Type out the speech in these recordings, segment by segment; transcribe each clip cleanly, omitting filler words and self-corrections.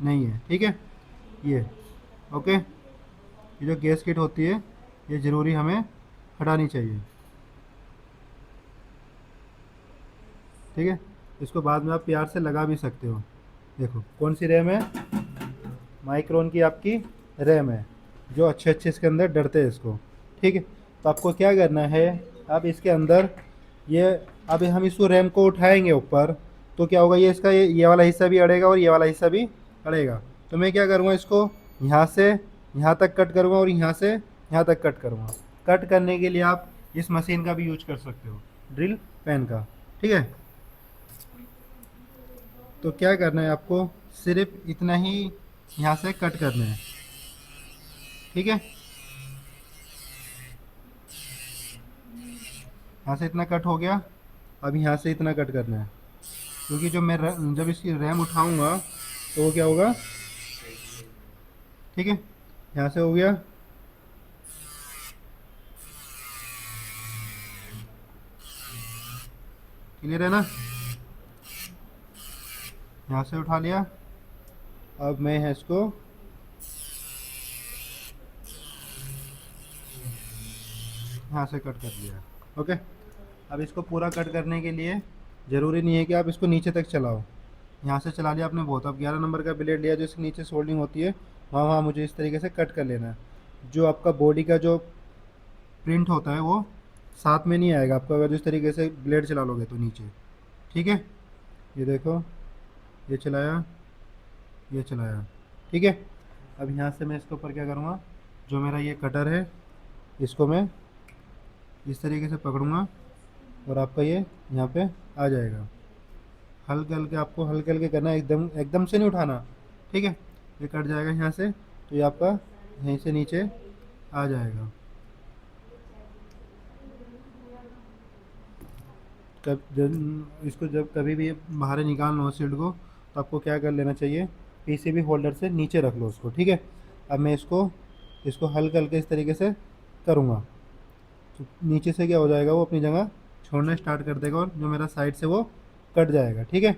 नहीं है, ठीक है। ये ओके, ये जो गैस किट होती है ये ज़रूरी हमें हटानी चाहिए, ठीक है। इसको बाद में आप प्यार से लगा भी सकते हो। देखो कौन सी रैम है, माइक्रोन की आपकी रैम है, जो अच्छे अच्छे इसके अंदर डरते हैं इसको, ठीक है। तो आपको क्या करना है, आप इसके अंदर ये, अब हम इसको रैम को उठाएंगे ऊपर, तो क्या होगा, ये इसका ये वाला हिस्सा भी अड़ेगा और ये वाला हिस्सा भी अड़ेगा। तो मैं क्या करूँगा, इसको यहाँ से यहाँ तक कट करूँगा और यहाँ से यहाँ तक कट करूँगा। कट करने के लिए आप इस मशीन का भी यूज कर सकते हो, ड्रिल पेन का, ठीक है। तो क्या करना है आपको, सिर्फ इतना ही यहाँ से कट करना है, ठीक है। यहाँ से इतना कट हो गया, अब यहाँ से इतना कट करना है, क्योंकि जो मैं जब इसकी रैम उठाऊंगा तो वो क्या होगा, ठीक है। यहाँ से हो गया, क्लियर है ना। यहाँ से उठा लिया, अब मैं है इसको यहाँ से कट कर लिया, ओके। अब इसको पूरा कट करने के लिए ज़रूरी नहीं है कि आप इसको नीचे तक चलाओ, यहाँ से चला लिया आपने बहुत। अब 11 नंबर का ब्लेड लिया, जो इसके नीचे सोल्डिंग होती है वहाँ वहाँ मुझे इस तरीके से कट कर लेना है। जो आपका बॉडी का जो प्रिंट होता है वो साथ में नहीं आएगा आपको, अगर इस तरीके से ब्लेड चला लोगे तो नीचे, ठीक है। ये देखो, ये चलाया, ये चलाया, ठीक है। अब यहाँ से मैं इसके ऊपर क्या करूँगा, जो मेरा ये कटर है इसको मैं इस तरीके से पकड़ूँगा और आपका ये यहाँ पे आ जाएगा। हल्के हल्के आपको हल्के हल्के करना है, एकदम एकदम से नहीं उठाना, ठीक है। ये कट जाएगा यहाँ से, तो ये आपका यहीं से नीचे आ जाएगा। इसको जब कभी भी बाहर निकालना हो सीट को, तो आपको क्या कर लेना चाहिए, पीसीबी होल्डर से नीचे रख लो उसको, ठीक है। अब मैं इसको इसको हल्के हल्के इस तरीके से करूँगा, तो नीचे से क्या हो जाएगा, वो अपनी जगह छोड़ना स्टार्ट कर देगा और जो मेरा साइड से वो कट जाएगा, ठीक है।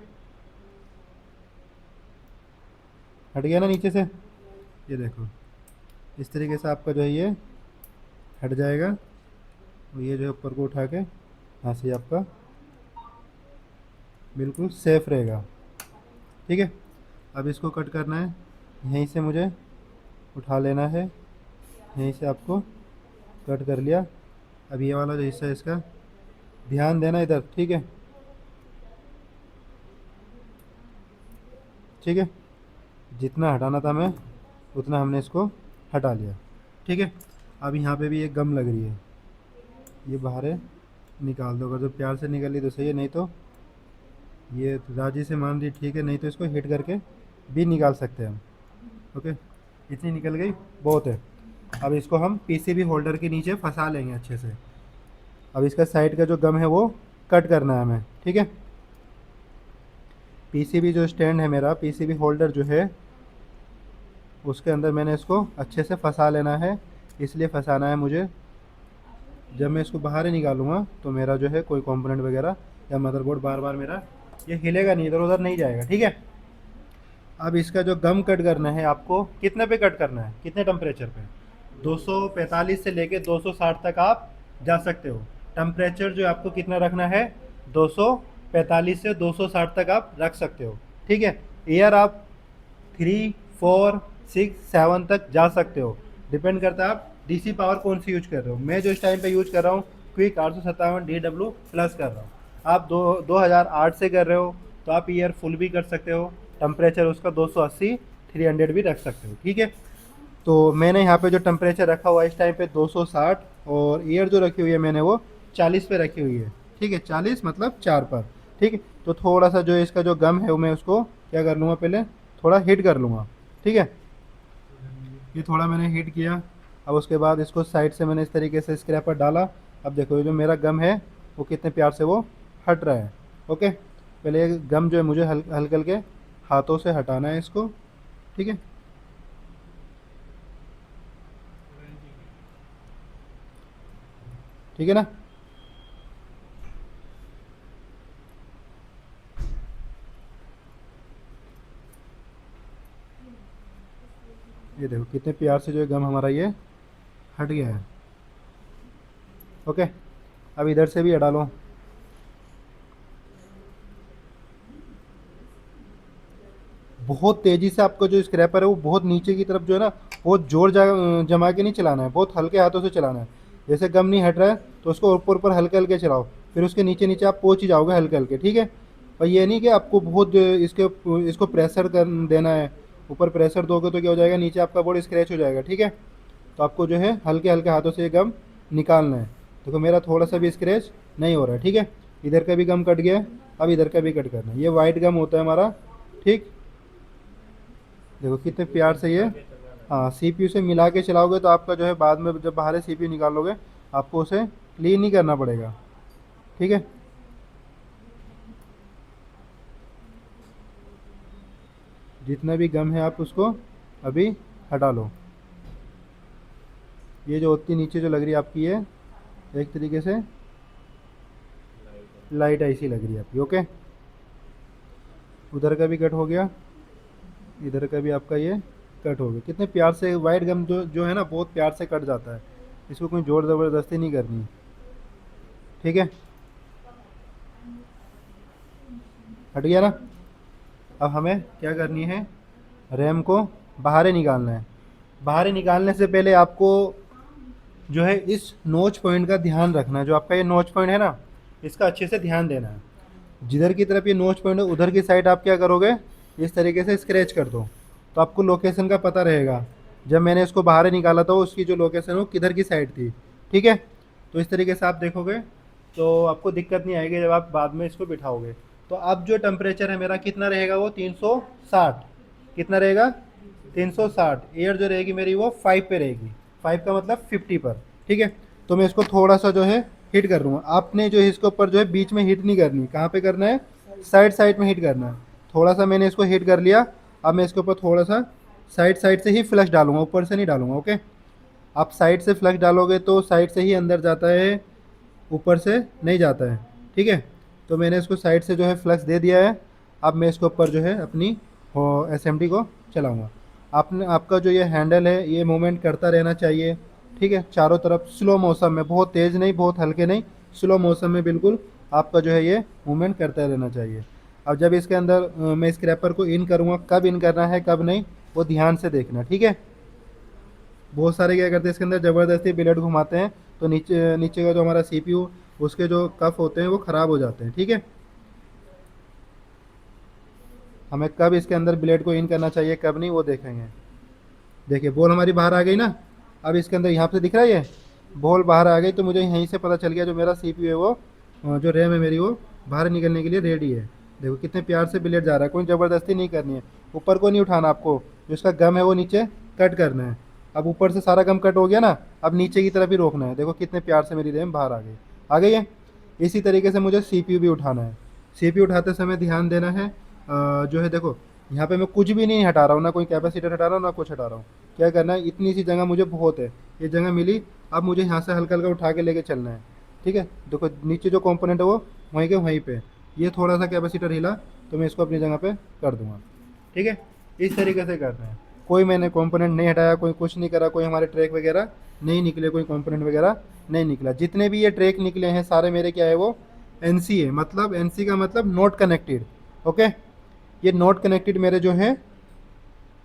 हट गया ना नीचे से, ये देखो इस तरीके से आपका जो है ये हट जाएगा, और ये जो है ऊपर को उठा के यहाँ से आपका बिल्कुल सेफ रहेगा, ठीक है। अब इसको कट करना है, यहीं से मुझे उठा लेना है, यहीं से आपको कट कर लिया। अब ये वाला जो हिस्सा है इसका ध्यान देना इधर, ठीक है, ठीक है। जितना हटाना था मैं उतना हमने इसको हटा लिया, ठीक है। अब यहाँ पे भी एक गम लग रही है, ये बाहर है, निकाल दो, अगर जो प्यार से निकल ली तो सही है, नहीं तो ये राजी से मान ली ठीक है, नहीं तो इसको हिट करके भी निकाल सकते हैं हम, ओके। इतनी निकल गई, बहुत है। अब इसको हम पीसीबी होल्डर के नीचे फंसा लेंगे अच्छे से। अब इसका साइड का जो गम है वो कट करना है हमें, ठीक है। पीसीबी जो स्टैंड है मेरा, पीसीबी होल्डर जो है उसके अंदर मैंने इसको अच्छे से फंसा लेना है। इसलिए फंसाना है मुझे, जब मैं इसको बाहर ही निकालूंगा तो मेरा जो है कोई कंपोनेंट वगैरह या मदरबोर्ड बार बार मेरा ये हिलेगा नहीं, इधर उधर नहीं जाएगा, ठीक है। अब इसका जो गम कट करना है आपको, कितने पे कट करना है, कितने टेम्परेचर पे, 245 से लेके 260 तक आप जा सकते हो। टेम्परेचर जो आपको कितना रखना है, 245 से 260 तक आप रख सकते हो, ठीक है। एयर आप 3, 4, 6, 7 तक जा सकते हो, डिपेंड करता है आप डीसी पावर कौन सी यूज कर रहे हो। मैं जो इस टाइम पे यूज कर रहा हूँ क्विक 857 DW+ कर रहा हूँ। आप 2008 से कर रहे हो तो आप ईयर फुल भी कर सकते हो, टेम्परेचर उसका 280, 300 भी रख सकते हो, ठीक है। तो मैंने यहाँ पे जो टेम्परेचर रखा हुआ है इस टाइम पे 260, और ईयर जो रखी हुई है मैंने वो 40 पे रखी हुई है, ठीक है। 40 मतलब 4 पर, ठीक है। तो थोड़ा सा जो इसका जो गम है वो मैं उसको क्या कर लूँगा, पहले थोड़ा हीट कर लूँगा, ठीक है। ये थोड़ा मैंने हीट किया, अब उसके बाद इसको साइड से मैंने इस तरीके से स्क्रैपर डाला। अब देखो ये जो मेरा गम है वो कितने प्यार से वो हट रहा है, ओके। पहले ये गम जो है मुझे हल्के हल्के हाथों से हटाना है इसको, ठीक है। ठीक है ना। ये देखो कितने प्यार से जो है गम हमारा ये हट गया है। ओके, अब इधर से भी हटा लो। बहुत तेज़ी से आपका जो स्क्रैपर है वो बहुत नीचे की तरफ जो है ना, बहुत जोर जमा के नहीं चलाना है, बहुत हल्के हाथों से चलाना है। जैसे गम नहीं हट रहा है तो उसको ऊपर ऊपर हल्के हल्के चलाओ, फिर उसके नीचे नीचे आप पहुँच ही जाओगे हल्के हल्के, ठीक है। और ये नहीं कि आपको बहुत इसको प्रेशर कर देना है। ऊपर प्रेशर दोगे तो क्या हो जाएगा, नीचे आपका बोर्ड स्क्रैच हो जाएगा, ठीक है। तो आपको जो है हल्के हल्के हाथों से ये गम निकालना है। देखो मेरा थोड़ा सा भी स्क्रैच नहीं हो रहा है, ठीक है। इधर का भी गम कट गया है, अब इधर का भी कट करना है। ये वाइट गम होता है हमारा, ठीक। देखो कितने प्यार से ये, हाँ, सीपीयू से मिला के चलाओगे तो आपका जो है बाद में जब बाहर सीपीयू निकालोगे आपको उसे क्लीन नहीं करना पड़ेगा, ठीक है। जितना भी गम है आप उसको अभी हटा लो। ये जो होती नीचे जो लग रही है आपकी, ये एक तरीके से लाइट ऐसी लग रही है आपकी, ओके। उधर का भी कट हो गया, इधर का भी आपका ये कट हो गया। कितने प्यार से वाइट गम जो है ना बहुत प्यार से कट जाता है। इसको कोई जोर ज़बरदस्ती नहीं करनी, ठीक है। हट गया ना। अब हमें क्या करनी है, रैम को बाहर निकालना है। बाहर निकालने से पहले आपको जो है इस नोच पॉइंट का ध्यान रखना है। जो आपका ये नोच पॉइंट है ना, इसका अच्छे से ध्यान देना है। जिधर की तरफ ये नोच पॉइंट है उधर की साइड आप क्या करोगे, इस तरीके से स्क्रैच कर दो, तो आपको लोकेशन का पता रहेगा। जब मैंने इसको बाहर निकाला था उसकी जो लोकेशन है वो किधर की साइड थी, ठीक है। तो इस तरीके से आप देखोगे तो आपको दिक्कत नहीं आएगी जब आप बाद में इसको बिठाओगे। तो अब जो टेम्परेचर है मेरा कितना रहेगा, वो 360। कितना रहेगा, 360। एयर जो रहेगी मेरी वो 5 पे रहेगी। 5 का मतलब 50 पर, ठीक है। तो मैं इसको थोड़ा सा जो है हिट कर दूँगा। आपने जो है इसके ऊपर जो है बीच में हिट नहीं करनी, कहाँ पे करना है, साइड साइड में हिट करना है। थोड़ा सा मैंने इसको हिट कर लिया। अब मैं इसके ऊपर थोड़ा सा साइड साइड से ही फ्लश डालूंगा, ऊपर से नहीं डालूंगा, ओके। आप साइड से फ्लश डालोगे तो साइड से ही अंदर जाता है, ऊपर से नहीं जाता है, ठीक है। तो मैंने इसको साइड से जो है फ्लक्स दे दिया है। अब मैं इसके ऊपर जो है अपनी एसएमडी को चलाऊंगा। आपने आपका जो ये हैंडल है ये मूवमेंट करता रहना चाहिए, ठीक है, चारों तरफ स्लो मोशन में, बहुत तेज़ नहीं बहुत हल्के नहीं, स्लो मोशन में बिल्कुल आपका जो है ये मूवमेंट करता रहना चाहिए। अब जब इसके अंदर मैं स्क्रैपर को इन करूँगा, कब इन करना है कब नहीं वो ध्यान से देखना, ठीक है। बहुत सारे क्या करते हैं इसके अंदर ज़बरदस्ती ब्लेड घुमाते हैं तो नीचे नीचे का जो हमारा सीपीयू उसके जो कफ होते हैं वो ख़राब हो जाते हैं, ठीक है। हमें कब इसके अंदर ब्लेड को इन करना चाहिए कब नहीं वो देखेंगे। देखिए बॉल हमारी बाहर आ गई ना। अब इसके अंदर यहाँ से दिख रहा है ये बॉल बाहर आ गई तो मुझे यहीं से पता चल गया जो मेरा सीपीयू है वो जो रैम है मेरी वो बाहर निकलने के लिए रेडी है। देखो कितने प्यार से ब्लेड जा रहा है, कोई ज़बरदस्ती नहीं करनी है। ऊपर को नहीं उठाना आपको, जो इसका गम है वो नीचे कट करना है। अब ऊपर से सारा गम कट हो गया ना, अब नीचे की तरफ ही रोकना है। देखो कितने प्यार से मेरी रैम बाहर आ गई है। इसी तरीके से मुझे सीपीयू भी उठाना है। सीपीयू उठाते समय ध्यान देना है जो है देखो यहाँ पे मैं कुछ भी नहीं हटा रहा हूँ, ना कोई कैपेसिटर हटा रहा हूँ ना कुछ हटा रहा हूँ। क्या करना है, इतनी सी जगह मुझे बहुत है, ये जगह मिली। अब मुझे यहाँ से हल्का हल्का उठा के लेके चलना है, ठीक है। देखो नीचे जो कंपोनेंट है वो वहीं के वहीं पे, ये थोड़ा सा कैपेसिटर हिला तो मैं इसको अपनी जगह पे कर दूंगा, ठीक है। इस तरीके से करना है। कोई मैंने कंपोनेंट नहीं हटाया, कोई कुछ नहीं करा, कोई हमारे ट्रैक वगैरह नहीं निकले, कोई कंपोनेंट वगैरह नहीं निकला। जितने भी ये ट्रैक निकले हैं सारे मेरे क्या है वो एनसी है, मतलब एनसी का मतलब नॉट कनेक्टेड, ओके। ये नॉट कनेक्टेड मेरे जो है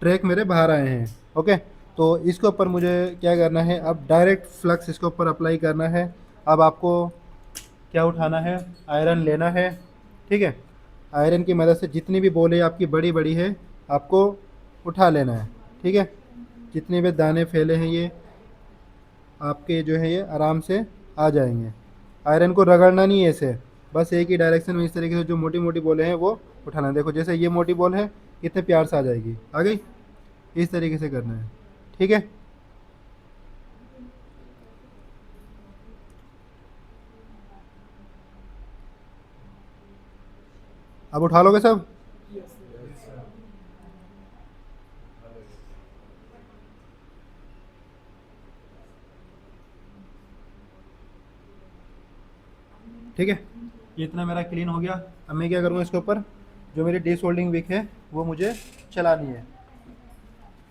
ट्रैक मेरे बाहर आए हैं, ओके। तो इसके ऊपर मुझे क्या करना है, अब डायरेक्ट फ्लक्स इसके ऊपर अप्लाई करना है। अब आपको क्या उठाना है, आयरन लेना है, ठीक है। आयरन की मदद से जितनी भी बोले आपकी बड़ी बड़ी है आपको उठा लेना है, ठीक है। जितने भी दाने फैले हैं ये आपके जो है ये आराम से आ जाएंगे। आयरन को रगड़ना नहीं है ऐसे, बस एक ही डायरेक्शन में इस तरीके से जो मोटी मोटी बॉलें हैं वो उठाना है। देखो जैसे ये मोटी बॉल है कितने प्यार से आ जाएगी, आ गई। इस तरीके से करना है, ठीक है। अब उठा लोगे सब। ठीक है, ये इतना मेरा क्लीन हो गया। अब मैं क्या करूँगा, इसके ऊपर जो मेरी डिस होल्डिंग विक है वो मुझे चलानी है।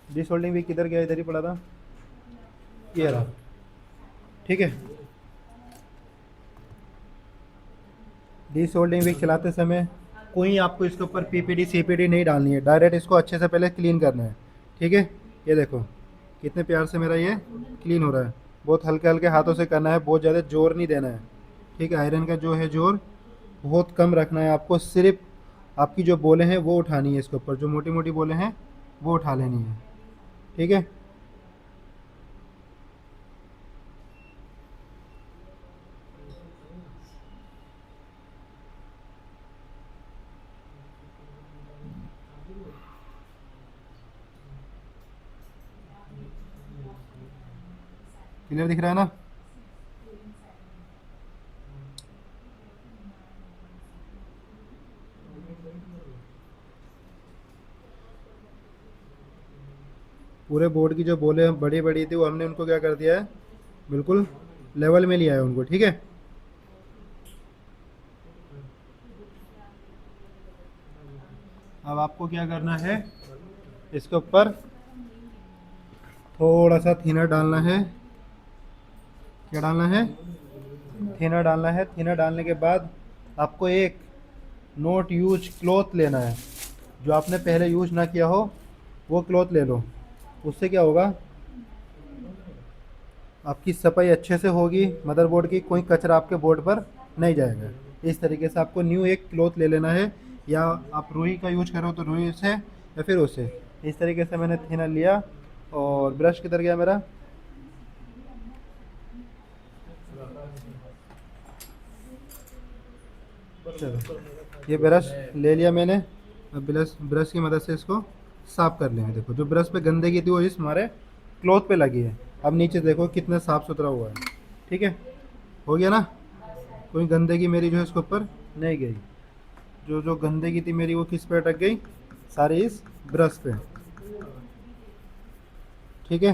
डी सोल्डिंग भी किधर गया, इधर ही पड़ा था, ये रहा। ठीक है, डी सोल्डिंग भी चलाते समय कोई आपको इसके ऊपर पीपीडी सीपीडी नहीं डालनी है, डायरेक्ट इसको अच्छे से पहले क्लीन करना है। ठीक है, ये देखो कितने प्यार से मेरा ये क्लीन हो रहा है। बहुत हल्के हल्के हाथों से करना है, बहुत ज़्यादा जोर नहीं देना है। ठीक है, आयरन का जो है जोर बहुत कम रखना है आपको, सिर्फ आपकी जो बोले हैं वो उठानी है, इसके ऊपर जो मोटी मोटी बोले हैं वो उठा लेनी है। ठीक है, क्लियर दिख रहा है ना? पूरे बोर्ड की जो बोले बड़ी बड़ी थी वो हमने उनको क्या कर दिया है, बिल्कुल लेवल में लिया है उनको। ठीक है, अब आपको क्या करना है, इसके ऊपर थोड़ा सा थिनर डालना है। क्या डालना है? थिनर डालना है। थिनर डालने के बाद आपको एक नोट यूज क्लॉथ लेना है, जो आपने पहले यूज ना किया हो वो क्लॉथ ले लो। उससे क्या होगा, आपकी सफाई अच्छे से होगी, मदरबोर्ड की कोई कचरा आपके बोर्ड पर नहीं जाएगा। इस तरीके से आपको न्यू एक क्लॉथ ले लेना है, या आप रुई का यूज करो तो रुई से, या फिर उससे। इस तरीके से मैंने थिनर लिया। और ब्रश किधर गया मेरा? चलो, ये ब्रश ले लिया मैंने। अब ब्रश ब्रश की मदद से इसको साफ कर लेंगे। देखो जो ब्रश पे गंदगी थी वो इस हमारे क्लॉथ पे लगी है। अब नीचे देखो कितना साफ सुथरा हुआ है। ठीक है, हो गया ना? कोई गंदगी मेरी जो है इसके ऊपर नहीं गई। जो जो गंदगी थी मेरी वो किस पे अटक गई, सारी इस ब्रश पे। ठीक है,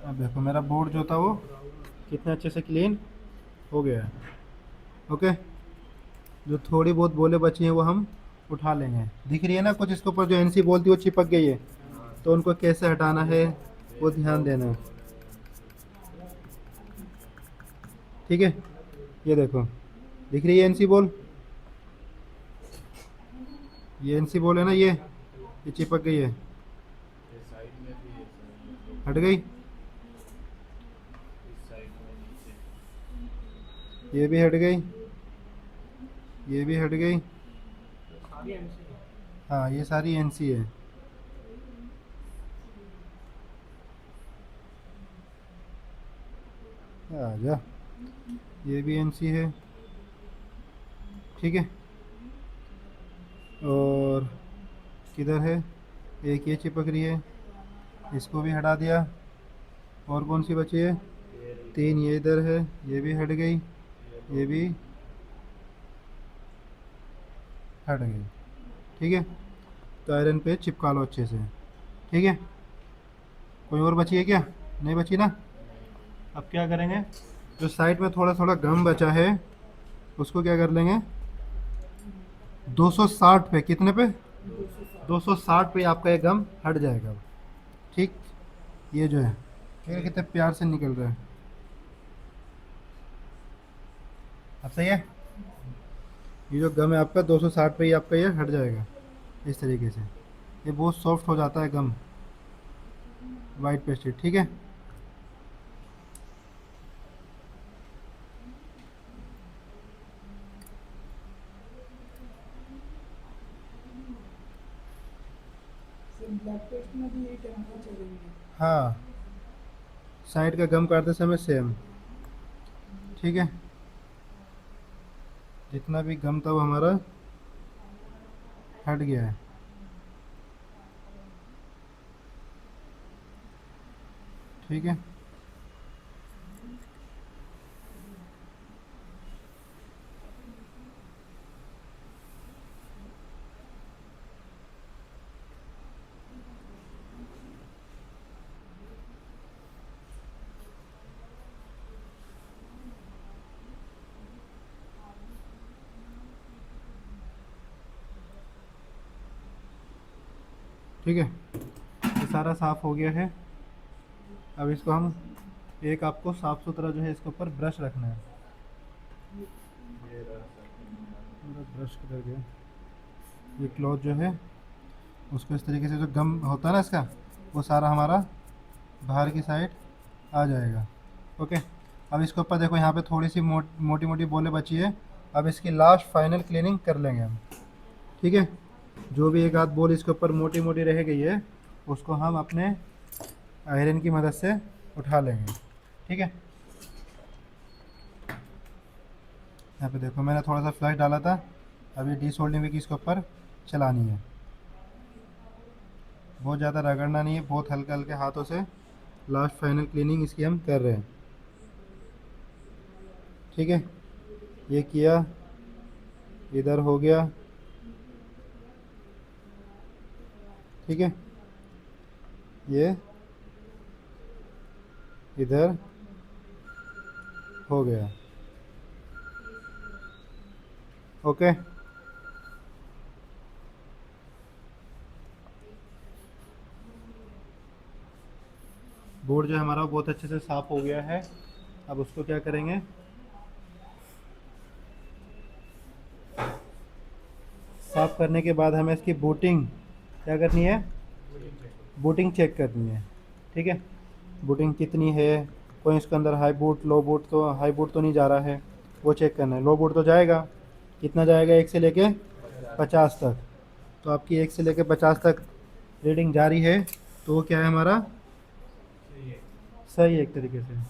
अब देखो मेरा बोर्ड जो था वो कितने अच्छे से क्लीन हो गया है। ओके, जो थोड़ी बहुत बोले बची हैं वो हम उठा लेंगे। दिख रही है ना कुछ इसके ऊपर जो एनसी बोलती है वो चिपक गई है, तो उनको कैसे हटाना है वो ध्यान देना है। ठीक है, ये देखो दिख रही है एनसी बॉल, ये एनसी बॉल है ना, ये चिपक गई है, हट गई। ये भी हट गई, ये भी हट गई। हाँ, ये सारी एनसी है। आ जा, ये भी एनसी है। ठीक है, और किधर है, एक ये चिपक रही है, इसको भी हटा दिया। और कौन सी बची है? तीन ये इधर है, ये भी हट गई, ये भी हट गई। ठीक है, तो आयरन पे चिपका लो अच्छे से। ठीक है, कोई और बची है क्या? नहीं बची ना? अब क्या करेंगे, जो साइड में थोड़ा थोड़ा गम बचा है उसको क्या कर लेंगे, 260 पे, कितने पे? 260 पे आपका ये गम हट जाएगा। ठीक, ये जो है ये कितने प्यार से निकल रहा है। अब सही है, ये जो गम है आपका 260 पे ही आपका ये हट जाएगा इस तरीके से। ये बहुत सॉफ्ट हो जाता है गम, वाइट पेस्टेड। ठीक है, ब्लैक पेस्ट में भी यही करना चाहिए। हाँ, साइड का गम काटते समय सेम। ठीक है, जितना भी गम था वो हमारा हट गया है। ठीक है, ठीक है, ये सारा साफ़ हो गया है। अब इसको हम एक आपको साफ़ सुथरा जो है इसके ऊपर ब्रश रखना है। पूरा ब्रश कर गया, ये क्लॉथ जो है उसको इस तरीके से, जो गम होता है ना इसका, वो सारा हमारा बाहर की साइड आ जाएगा। ओके, अब इसके ऊपर देखो यहाँ पे थोड़ी सी मोटी मोटी बोलें बची है। अब इसकी लास्ट फाइनल क्लीनिंग कर लेंगे हम। ठीक है, जो भी एक आध बोल इसके ऊपर मोटी मोटी रह गई है उसको हम अपने आयरन की मदद से उठा लेंगे। ठीक है, यहाँ पे देखो मैंने थोड़ा सा फ्लैश डाला था। अब ये डीसोल्डिंग भी इसके ऊपर चलानी है, बहुत ज़्यादा रगड़ना नहीं है, बहुत हल्के हल्के हाथों से लास्ट फाइनल क्लीनिंग इसकी हम कर रहे हैं। ठीक है, ये किया, इधर हो गया। ठीक है, ये इधर हो गया। ओके, बोर्ड जो है हमारा बहुत अच्छे से साफ़ हो गया है। अब उसको क्या करेंगे, साफ़ करने के बाद हमें इसकी बूटिंग क्या करनी है, बूटिंग चेक करनी है। ठीक है, बूटिंग कितनी है, कोई इसके अंदर हाई बूट लो बूट, तो हाई बूट तो नहीं जा रहा है, वो चेक करना है। लो बूट तो जाएगा, कितना जाएगा, 1 से लेके 50 तक। तो आपकी 1 से लेके 50 तक रीडिंग जारी है, तो वो क्या है हमारा, सही है एक तरीके से।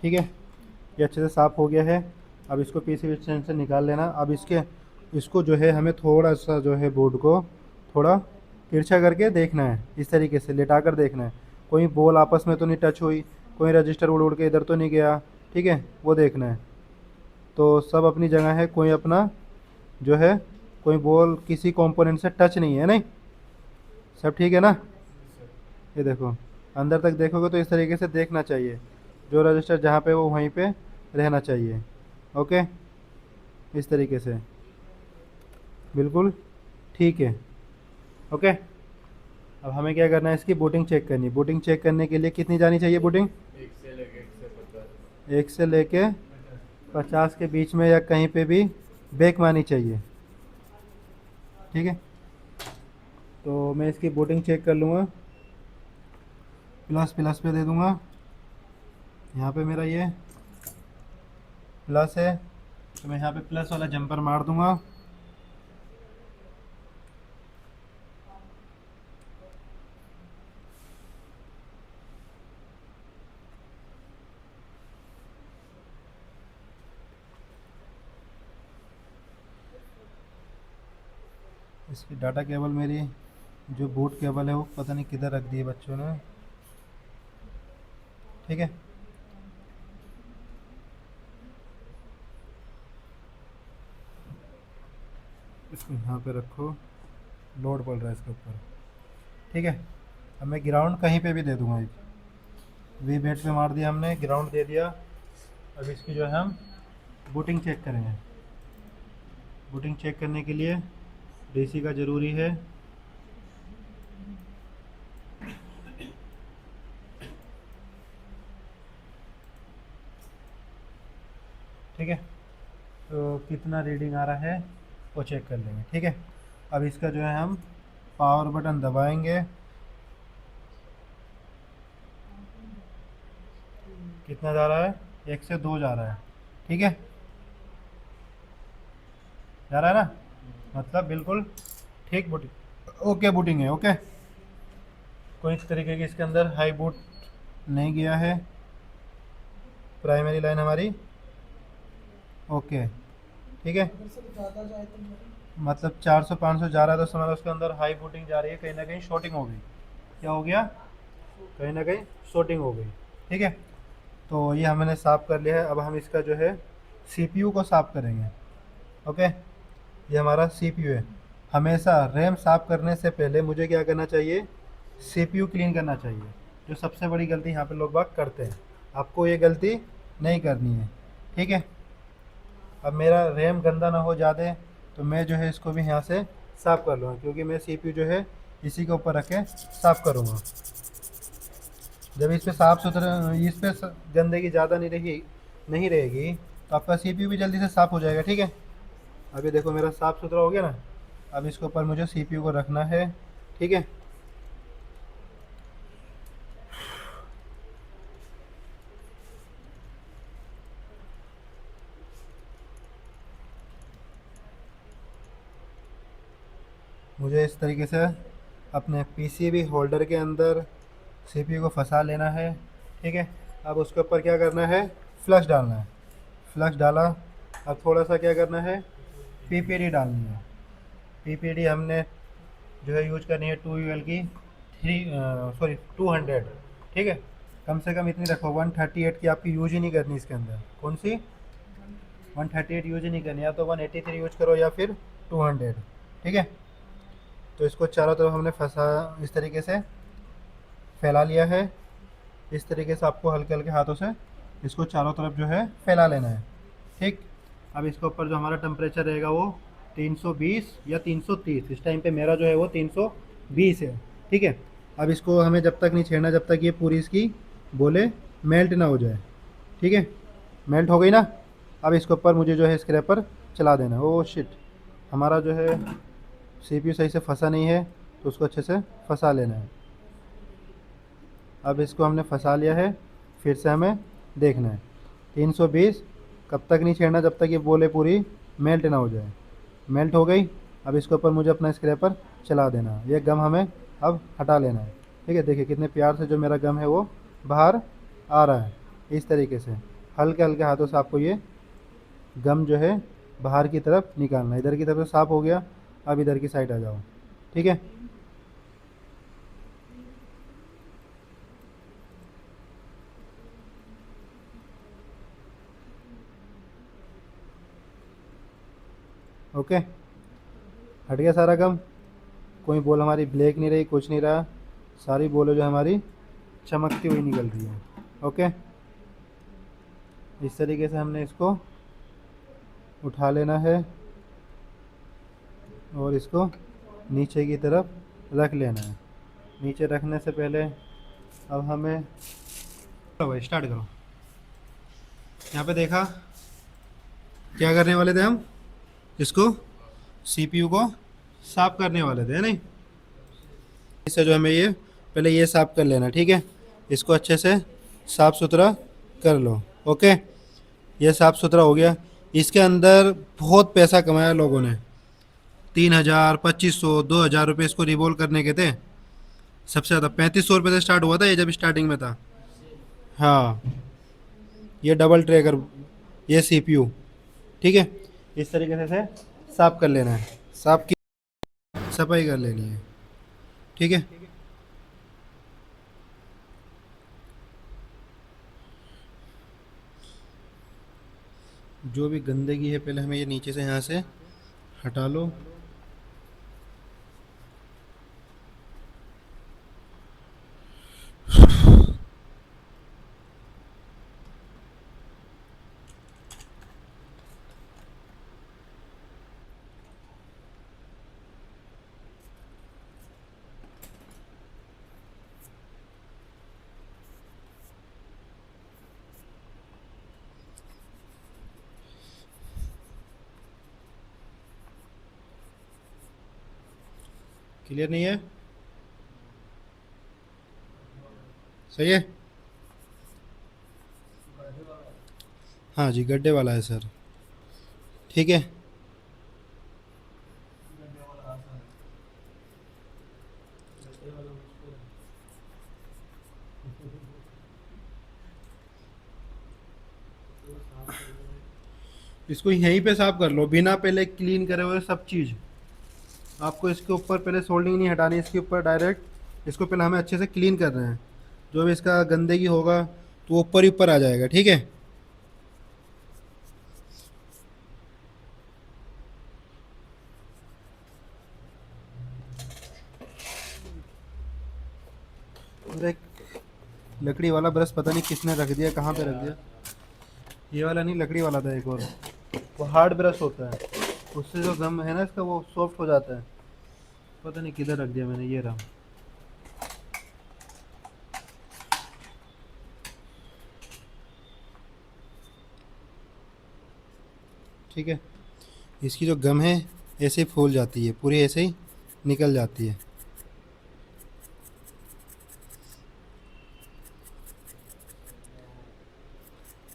ठीक है, ये अच्छे से साफ़ हो गया है। अब इसको पीसीबी स्टैंड से निकाल लेना। अब इसको जो है हमें थोड़ा सा जो है बोर्ड को थोड़ा तिरछा करके देखना है, इस तरीके से लेटा कर देखना है, कोई बॉल आपस में तो नहीं टच हुई, कोई रजिस्टर उड़ उड़ के इधर तो नहीं गया। ठीक है, वो देखना है। तो सब अपनी जगह है, कोई अपना जो है, कोई बॉल किसी कंपोनेंट से टच नहीं है, नहीं, सब ठीक है ना। ये देखो, अंदर तक देखोगे तो इस तरीके से देखना चाहिए, जो रजिस्टर जहाँ पे वो वहीं पे रहना चाहिए। ओके, इस तरीके से बिल्कुल ठीक है। ओके, अब हमें क्या करना है, इसकी बूटिंग चेक करनी है। बूटिंग चेक करने के लिए कितनी जानी चाहिए बूटिंग, 1 से लेके 50 के बीच में, या कहीं पे भी बेक मारनी चाहिए। ठीक है, तो मैं इसकी बूटिंग चेक कर लूँगा, प्लस प्लस पे दे दूँगा। यहाँ पे मेरा ये प्लस है, तो मैं यहाँ पे प्लस वाला जंपर मार दूँगा। इसकी डाटा केबल मेरी जो बूट केबल है वो पता नहीं किधर रख दी है बच्चों ने। ठीक है, इसको यहाँ पे रखो, लोड पड़ रहा है इसके ऊपर। ठीक है, अब मैं ग्राउंड कहीं पे भी दे दूँगा। एक वी बेट पे मार दिया हमने, ग्राउंड दे दिया। अब इसकी जो है हम बूटिंग चेक करेंगे। बूटिंग चेक करने के लिए डीसी का ज़रूरी है। ठीक है, तो कितना रीडिंग आ रहा है वो चेक कर लेंगे। ठीक है, अब इसका जो है हम पावर बटन दबाएंगे। कितना जा रहा है, 1 से 2 जा रहा है। ठीक है, जा रहा है ना, मतलब बिल्कुल ठीक बूटिंग, ओके बूटिंग है। ओके, कोई इस तरीके की इसके अंदर हाई बूट नहीं गया है। प्राइमरी लाइन हमारी ओके। ठीक है, अगर सब ज़्यादा जाए तो मेरा मतलब 400 500 जा रहा है तो समझ लो उसके अंदर हाई बूटिंग जा रही है, कहीं ना कहीं शॉर्टिंग हो गई। क्या हो गया, कहीं ना कहीं शॉर्टिंग हो गई। ठीक है, तो ये हमने साफ़ कर लिया है। अब हम इसका जो है सीपीयू को साफ़ करेंगे। ओके, ये हमारा सीपीयू है। हमेशा रैम साफ़ करने से पहले मुझे क्या करना चाहिए, सीपीयू क्लीन करना चाहिए, जो सबसे बड़ी गलती यहाँ पे लोग बाग करते हैं। आपको ये गलती नहीं करनी है। ठीक है, अब मेरा रैम गंदा ना हो ज़्यादा, तो मैं जो है इसको भी यहाँ से साफ़ कर लूँगा, क्योंकि मैं सीपीयू जो है इसी के ऊपर रख के साफ़ करूँगा। जब इस पे साफ़ सुथरा, इस पे गंदगी ज़्यादा नहीं रहेगी, तो आपका सीपीयू भी जल्दी से साफ़ हो जाएगा। ठीक है, अभी देखो मेरा साफ़ सुथरा हो गया ना। अब इसके ऊपर मुझे सीपीयू को रखना है। ठीक है, मुझे इस तरीके से अपने पीसीबी होल्डर के अंदर सीपीयू को फंसा लेना है। ठीक है, अब उसके ऊपर क्या करना है, फ्लश डालना है। फ्लश डाला, अब थोड़ा सा क्या करना है, पीपीडी डालनी है। पीपीडी हमने जो है यूज करनी है 2 UL की 200। ठीक है, कम से कम इतनी रखो, 138 की आपकी यूज ही नहीं करनी इसके अंदर। कौन सी 138 यूज ही नहीं करनी, या तो 183 यूज करो या फिर 200। ठीक है, तो इसको चारों तरफ हमने फंसा, इस तरीके से फैला लिया है। इस तरीके से आपको हल्के हल्के हाथों से इसको चारों तरफ जो है फैला लेना है। ठीक, अब इसके ऊपर जो हमारा टेम्परेचर रहेगा वो 320 या 330, इस टाइम पे मेरा जो है वो 320 है। ठीक है, अब इसको हमें जब तक नहीं छेड़ना जब तक ये पूरी इसकी बोले मेल्ट ना हो जाए। ठीक है, मेल्ट हो गई ना। अब इसके ऊपर मुझे जो है स्क्रैपर चला देना है। ओ शिट, हमारा जो है सीपीयू सही से फंसा नहीं है, तो उसको अच्छे से फंसा लेना है। अब इसको हमने फंसा लिया है, फिर से हमें देखना है 320, कब तक नहीं छेड़ना जब तक ये बोले पूरी मेल्ट ना हो जाए। मेल्ट हो गई, अब इसके ऊपर मुझे अपना स्क्रैपर चला देना है। ये गम हमें अब हटा लेना है। ठीक है, देखिए कितने प्यार से जो मेरा गम है वो बाहर आ रहा है। इस तरीके से हल्के हल्के हाथों से आपको ये गम जो है बाहर की तरफ निकालना है। इधर की तरफ से साफ़ हो गया, अब इधर की साइड आ जाओ। ठीक है, ओके, हट गया सारा गम। कोई बॉल हमारी ब्लैक नहीं रही, कुछ नहीं रहा, सारी बॉलें जो हमारी चमकती हुई निकल रही है। ओके, इस तरीके से हमने इसको उठा लेना है और इसको नीचे की तरफ रख लेना है। नीचे रखने से पहले अब हमें, चलो भाई स्टार्ट करो। यहाँ पे देखा क्या करने वाले थे हम, इसको सीपीयू को साफ करने वाले थे, है नहीं। इससे जो हमें ये पहले ये साफ कर लेना। ठीक है, इसको अच्छे से साफ सुथरा कर लो। ओके, ये साफ सुथरा हो गया। इसके अंदर बहुत पैसा कमाया लोगों ने, 3,000, 2,500, 2,000 रुपये इसको रिवॉल्व करने के थे। सबसे ज़्यादा 3,500 रुपये से स्टार्ट हुआ था ये जब स्टार्टिंग में था। हाँ, ये डबल ट्रैकर, ये सीपीयू। ठीक है, इस तरीके से साफ कर लेना है, साफ की सफाई कर लेनी है। ठीक है, जो भी गंदगी है पहले हमें ये नीचे से यहाँ से हटा लो। क्लियर नहीं है, सही है। हाँ जी, गड्ढे वाला है सर। ठीक है, इसको यहीं पे साफ कर लो बिना पहले क्लीन करे हुए सब चीज़। आपको इसके ऊपर पहले सोल्डिंग नहीं हटानी, इसके ऊपर डायरेक्ट इसको पहले हमें अच्छे से क्लीन करना है। जो भी इसका गंदगी होगा तो वो ऊपर ही ऊपर आ जाएगा, ठीक है। और एक लकड़ी वाला ब्रश पता नहीं किसने रख दिया, कहाँ पे रख दिया। ये वाला नहीं, लकड़ी वाला था एक और, वो हार्ड ब्रश होता है, उससे जो गम है ना इसका वो सॉफ्ट हो जाता है। पता नहीं किधर रख दिया मैंने, ये रहा। ठीक है, इसकी जो गम है ऐसे ही फूल जाती है पूरी, ऐसे ही निकल जाती है।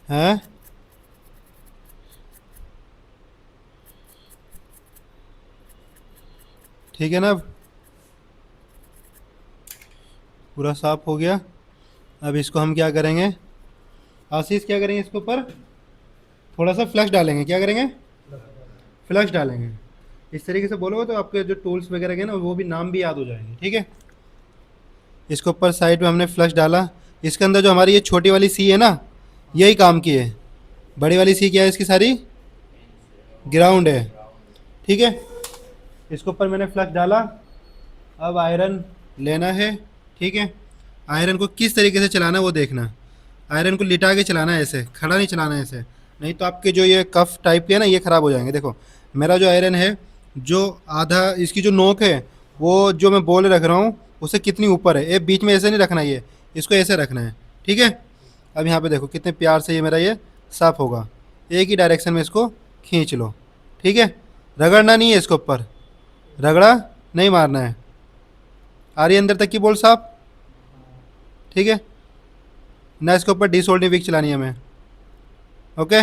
हैं? ठीक है ना, अब पूरा साफ हो गया। अब इसको हम क्या करेंगे, आशीष क्या करेंगे, इसके ऊपर थोड़ा सा फ्लश डालेंगे। क्या करेंगे? फ्लश डालेंगे। इस तरीके से बोलोगे तो आपके जो टूल्स वगैरह के ना वो भी नाम भी याद हो जाएंगे, ठीक है। इसके ऊपर साइड में हमने फ्लश डाला। इसके अंदर जो हमारी ये छोटी वाली सी है ना, यही काम की है। बड़ी वाली सी क्या है इसकी, सारी ग्राउंड है, ठीक है। इसके ऊपर मैंने फ्लश डाला। अब आयरन लेना है, ठीक है। आयरन को किस तरीके से चलाना है वो देखना। आयरन को लिटा के चलाना है, ऐसे खड़ा नहीं चलाना है ऐसे, नहीं तो आपके जो ये कफ टाइप के है ना ये ख़राब हो जाएंगे। देखो मेरा जो आयरन है, जो आधा इसकी जो नोक है वो जो मैं बोल रख रहा हूँ उससे कितनी ऊपर है, ये बीच में ऐसे नहीं रखना, ये इसको ऐसे रखना है, ठीक है। अब यहाँ पे देखो कितने प्यार से ये मेरा ये साफ़ होगा। एक ही डायरेक्शन में इसको खींच लो, ठीक है। रगड़ना नहीं है इसके ऊपर, रगड़ा नहीं मारना है। आ रही है अंदर तक की बोल साहब, ठीक है ना। इसके ऊपर डिसोल्डिंग विक चलानी है हमें, ओके।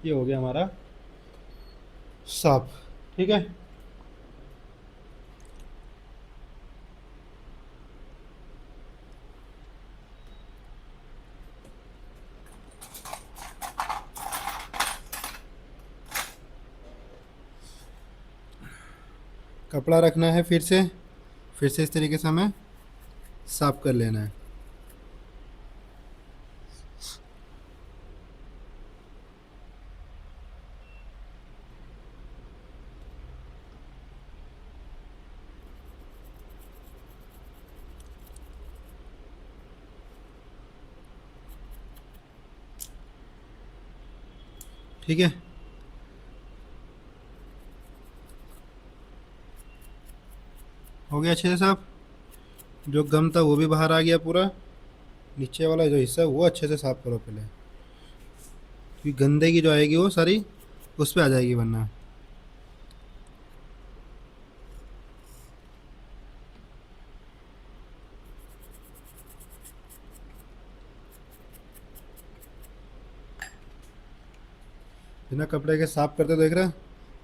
ये हो गया हमारा साफ, ठीक है। कपड़ा रखना है, फिर से इस तरीके से हमें साफ कर लेना है। ठीक है, हो गया अच्छे से साफ। जो गम था वो भी बाहर आ गया पूरा। नीचे वाला जो हिस्सा है वो अच्छे से साफ करो पहले, क्योंकि गंदगी जो आएगी वो सारी उस पर आ जाएगी वरना। बिना कपड़े के साफ करते देख रहा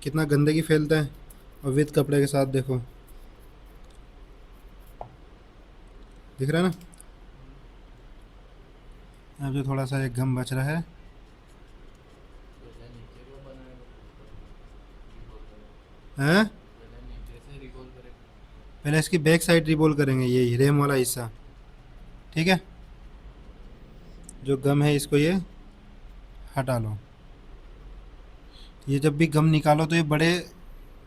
कितना गंदगी फैलता है, और विद कपड़े के साथ देखो, दिख रहा है ना। अब जो थोड़ा सा एक गम बच रहा है, हैं, पहले इसकी बैक साइड रिबोल करेंगे, यही रेम वाला हिस्सा, ठीक है। जो गम है इसको ये हटा लो। ये जब भी गम निकालो तो ये बड़े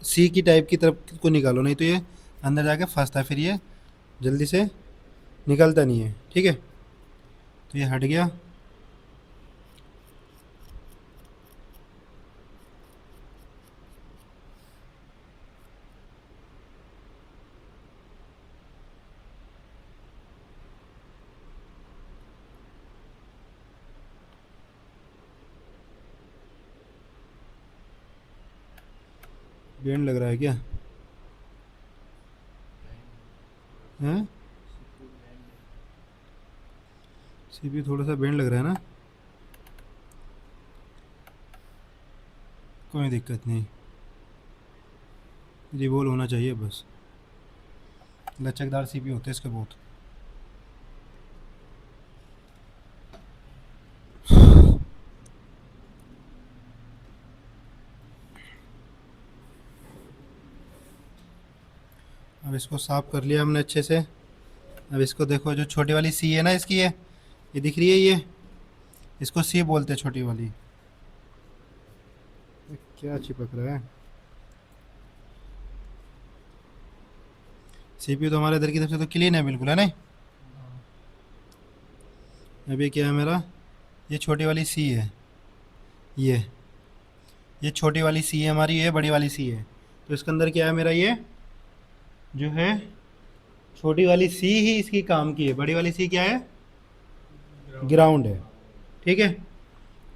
सी की टाइप की तरफ को निकालो, नहीं तो ये अंदर जाके फंसता है, फिर ये जल्दी से निकलता नहीं है, ठीक है। तो ये हट गया। बैंड लग रहा है क्या? हैं? सीपी थोड़ा सा बैंड लग रहा है ना, कोई दिक्कत नहीं, रिवॉल्व होना चाहिए बस। लचकदार सीपी होते हैं इसके बहुत। अब इसको साफ कर लिया हमने अच्छे से। अब इसको देखो, जो छोटी वाली सी है ना इसकी, ये दिख रही है, ये इसको सी बोलते हैं, छोटी वाली। ये क्या चिपक रहा है? सीपीयू तो हमारे इधर की तरफ से तो क्लीन है बिल्कुल, है नहीं? अभी क्या है मेरा, ये छोटी वाली सी है, ये ये छोटी वाली सी है हमारी, ये बड़ी वाली सी है। तो इसके अंदर क्या है मेरा, ये जो है छोटी वाली सी ही इसकी काम की है, बड़ी वाली सी क्या है, ग्राउंड है। ठीक है,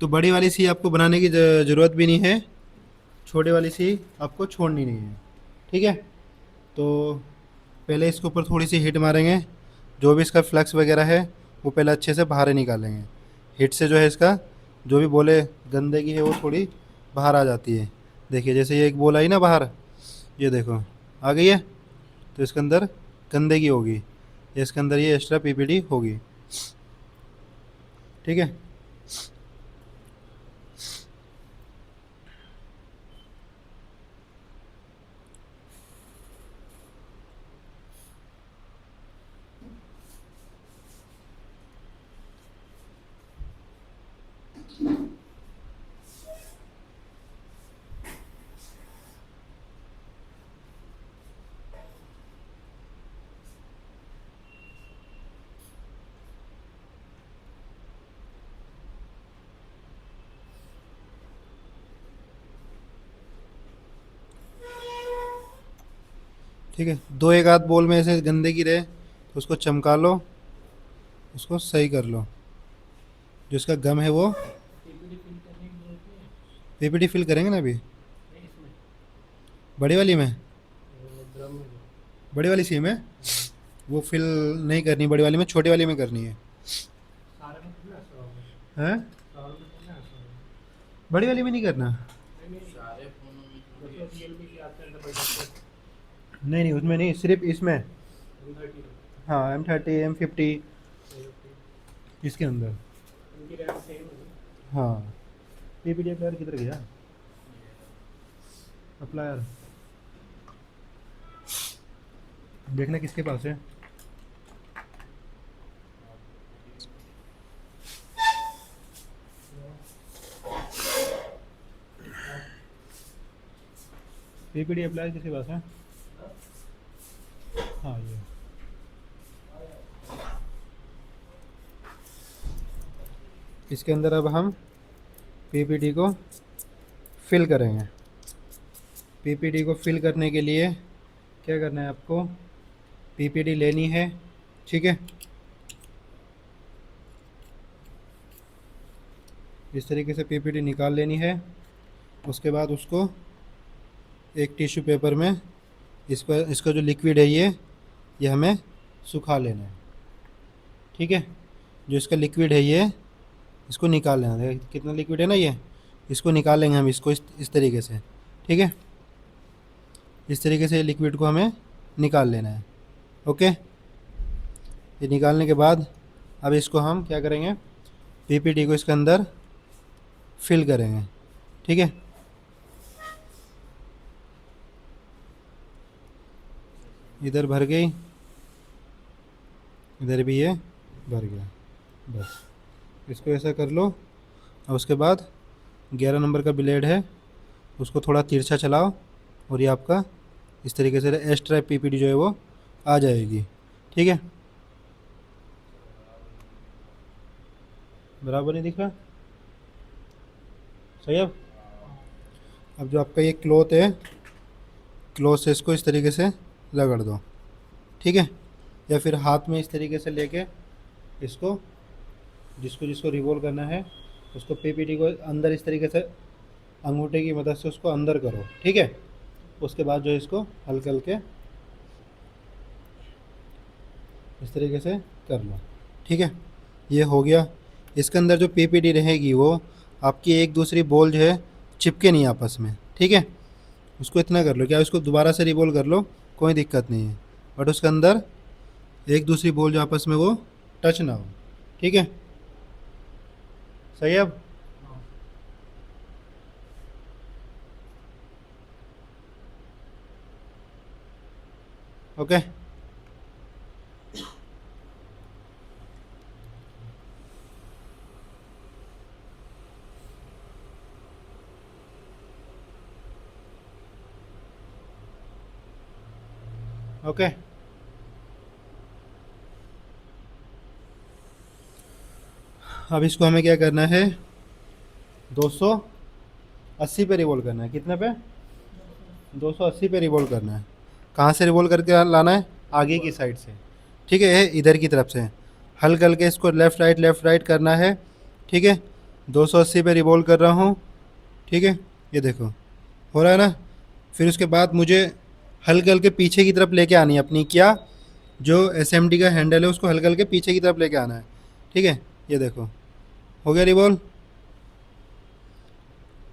तो बड़ी वाली सी आपको बनाने की ज़रूरत भी नहीं है, छोटी वाली सी आपको छोड़नी नहीं है। ठीक है, तो पहले इसके ऊपर थोड़ी सी हीट मारेंगे, जो भी इसका फ्लक्स वगैरह है वो पहले अच्छे से बाहर निकालेंगे। हीट से जो है इसका जो भी बोले गंदगी है वो थोड़ी बाहर आ जाती है। देखिए जैसे ये एक बोल आई ना बाहर, ये देखो आ गई है, तो इसके अंदर गंदगी होगी, इसके अंदर ये एक्स्ट्रा पीपीडी होगी। ठीक है, ठीक है, दो एक आध बोल में ऐसे गंदगी रहे तो उसको चमका लो, उसको सही कर लो, जो इसका गम है वो। पीपीडी फिल करने की जरूरत नहीं है। पीपीटी फिल करेंगे ना अभी, नहीं इसमें बड़ी वाली में, वो ड्रम में बड़ी वाली सी में वो फिल नहीं करनी, बड़ी वाली में, छोटी वाली में करनी है। सारे में कितना ऐसा होगा? हैं? सारे में कितना ऐसा होगा? बड़ी वाली में नहीं करना। नहीं नहीं, सारे फोनों में मतलब रियलमी की आते हैं डबल नहीं नहीं, उसमें नहीं, सिर्फ इसमें। M30 हाँ, M30 M50 इसके अंदर। उनकी रैम सेम है। हाँ, पीपीटी अप्लायर किधर गया? अप्लायर देखना किसके पास है। पीपीटी अप्लायर किसके पास है? हाँ, ये इसके अंदर अब हम पीपीटी को फिल करेंगे। पीपीटी को फिल करने के लिए क्या करना है आपको, पीपीटी लेनी है। ठीक है, इस तरीके से पीपीटी निकाल लेनी है। उसके बाद उसको एक टिश्यू पेपर में इसका जो लिक्विड है ये हमें सुखा लेना है। ठीक है, जो इसका लिक्विड है ये इसको निकाल लेना है। कितना लिक्विड है ना, ये इसको निकाल लेंगे हम, इसको इस तरीके से। ठीक है, इस तरीके से लिक्विड को हमें निकाल लेना है। ओके, ये निकालने के बाद अब इसको हम क्या करेंगे, पीपीटी को इसके अंदर फिल करेंगे। ठीक है, इधर भर गई, इधर भी ये भर गया, बस इसको ऐसा कर लो। और उसके बाद 11 नंबर का ब्लेड है, उसको थोड़ा तिरछा चलाओ और ये आपका इस तरीके से एस टाइप पीपीटी जो है वो आ जाएगी। ठीक है, बराबर नहीं दिख रहा? सही है। अब जो आपका ये क्लॉथ है, क्लॉथ से इसको इस तरीके से रगड़ दो। ठीक है, या फिर हाथ में इस तरीके से लेके इसको, जिसको जिसको रिवॉल्व करना है उसको पीपीटी को अंदर इस तरीके से अंगूठे की मदद से उसको अंदर करो। ठीक है, उसके बाद जो है इसको हल्के हल्के इस तरीके से कर लो। ठीक है, ये हो गया। इसके अंदर जो पीपीटी रहेगी वो आपकी एक दूसरी बॉल जो है चिपके नहीं आपस में। ठीक है, उसको इतना कर लो, क्या उसको दोबारा से रिवॉल्व कर लो, कोई दिक्कत नहीं है, बट उसके अंदर एक दूसरी बॉल जो आपस में वो टच ना हो। ठीक है, सही है। अब ओके। ओके, अब इसको हमें क्या करना है, 280 पे रिवॉल्व करना है। कितने पे? 280 पे रिवॉल्व करना है। कहाँ से रिवॉल्व करके लाना है? आगे की साइड से। ठीक है, ये इधर की तरफ से हल्का हल्के इसको लेफ़्ट राइट करना है। ठीक है, 280 पे रिवॉल्व कर रहा हूँ। ठीक है, ये देखो हो रहा है ना। फिर उसके बाद मुझे हल्के हल्के पीछे की तरफ लेके आनी है अपनी, क्या, जो SMD का हैंडल है उसको हल्के हल्के पीछे की तरफ लेके आना है। ठीक है, ये देखो हो गया रिवॉल्व।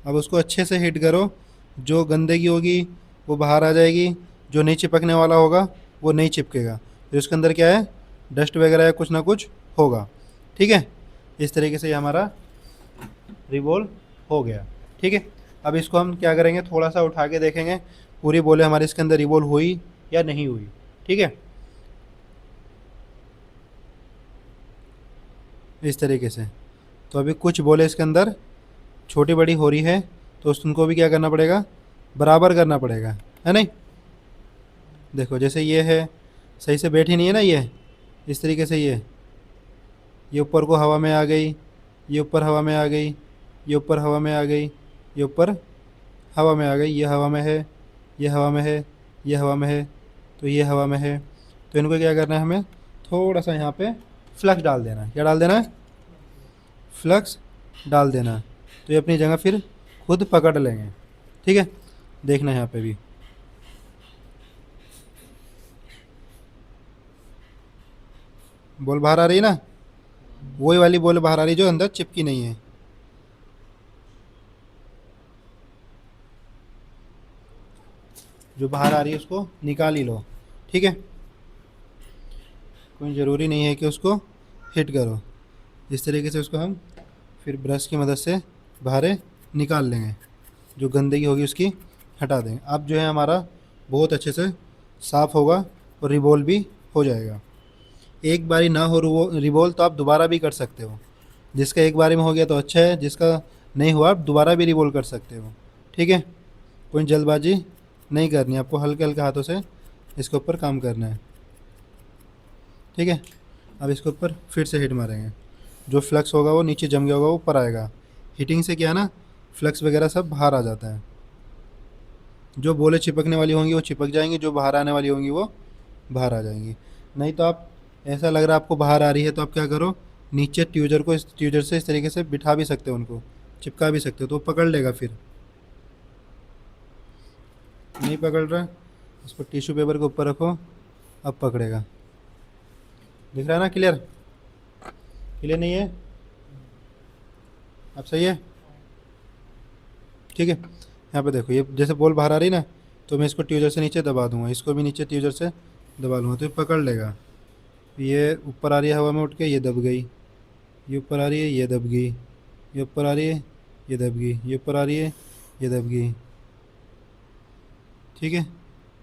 अब उसको अच्छे से हिट करो, जो गंदगी होगी वो बाहर आ जाएगी, जो नहीं चिपकने वाला होगा वो नहीं चिपकेगा। फिर उसके अंदर क्या है, डस्ट वगैरह या कुछ ना कुछ होगा। ठीक है, इस तरीके से ये हमारा रिवॉल्व हो गया। ठीक है, अब इसको हम क्या करेंगे, थोड़ा सा उठा के देखेंगे पूरी बोले हमारे इसके अंदर रिवॉल्व हुई या नहीं हुई। ठीक है, इस तरीके से। तो अभी कुछ बोले इसके अंदर छोटी बड़ी हो रही है, तो उनको भी क्या करना पड़ेगा, बराबर करना पड़ेगा, है नहीं। देखो जैसे ये है, सही से बैठी नहीं है ना ये, इस तरीके से ये ऊपर को हवा में आ गई, ये ऊपर हवा में आ गई, ये ऊपर हवा में आ गई, ये ऊपर हवा में आ गई, ये हवा में है, ये हवा में है, ये हवा में है, तो ये हवा में है। तो इनको क्या करना है, हमें थोड़ा सा यहाँ पे फ्लक्स डाल देना है। क्या डाल देना है? फ्लक्स डाल देना है। तो ये अपनी जगह फिर खुद पकड़ लेंगे। ठीक है, देखना यहाँ पे भी बॉल बाहर आ रही है ना, वही वाली बॉल बाहर आ रही है जो अंदर चिपकी नहीं है। जो बाहर आ रही है उसको निकाल ही लो। ठीक है, कोई ज़रूरी नहीं है कि उसको हिट करो। इस तरीके से उसको हम फिर ब्रश की मदद से बाहर निकाल लेंगे, जो गंदगी होगी उसकी हटा देंगे। अब जो है हमारा बहुत अच्छे से साफ़ होगा और रिवॉल्व भी हो जाएगा। एक बारी ना हो रिवॉल्व तो आप दोबारा भी कर सकते हो। जिसका एक बारी में हो गया तो अच्छा है, जिसका नहीं हुआ आप दोबारा भी रिवॉल्व कर सकते हो। ठीक है, कोई जल्दबाजी नहीं करनी, आपको हल्के हल्के हाथों से इसके ऊपर काम करना है। ठीक है, अब इसके ऊपर फिर से हिट मारेंगे। जो फ्लक्स होगा वो नीचे जम गया होगा वो ऊपर आएगा। हीटिंग से क्या है ना, फ्लक्स वगैरह सब बाहर आ जाता है। जो बोले चिपकने वाली होंगी वो चिपक जाएंगी, जो बाहर आने वाली होंगी वो बाहर आ जाएंगी। नहीं तो आप, ऐसा लग रहा है आपको बाहर आ रही है, तो आप क्या करो, नीचे ट्यूजर को, इस ट्यूजर से इस तरीके से बिठा भी सकते हो, उनको चिपका भी सकते हो, तो वो पकड़ लेगा। फिर नहीं पकड़ रहा, इसको टिश्यू पेपर के ऊपर रखो, अब पकड़ेगा। दिख रहा है ना, क्लियर? क्लियर नहीं है? अब सही है? ठीक है, यहाँ पे देखो, ये जैसे बॉल बाहर आ रही ना, तो मैं इसको ट्यूजर से नीचे दबा दूंगा, इसको भी नीचे ट्यूजर से दबा लूँगा, तो ये पकड़ लेगा। ये ऊपर आ रही है हवा में उठ के, ये दब गई। ये ऊपर आ रही है, ये दब गई। ये ऊपर आ रही है, ये दब गई। ये ऊपर आ रही है, ये दब गई। ठीक है,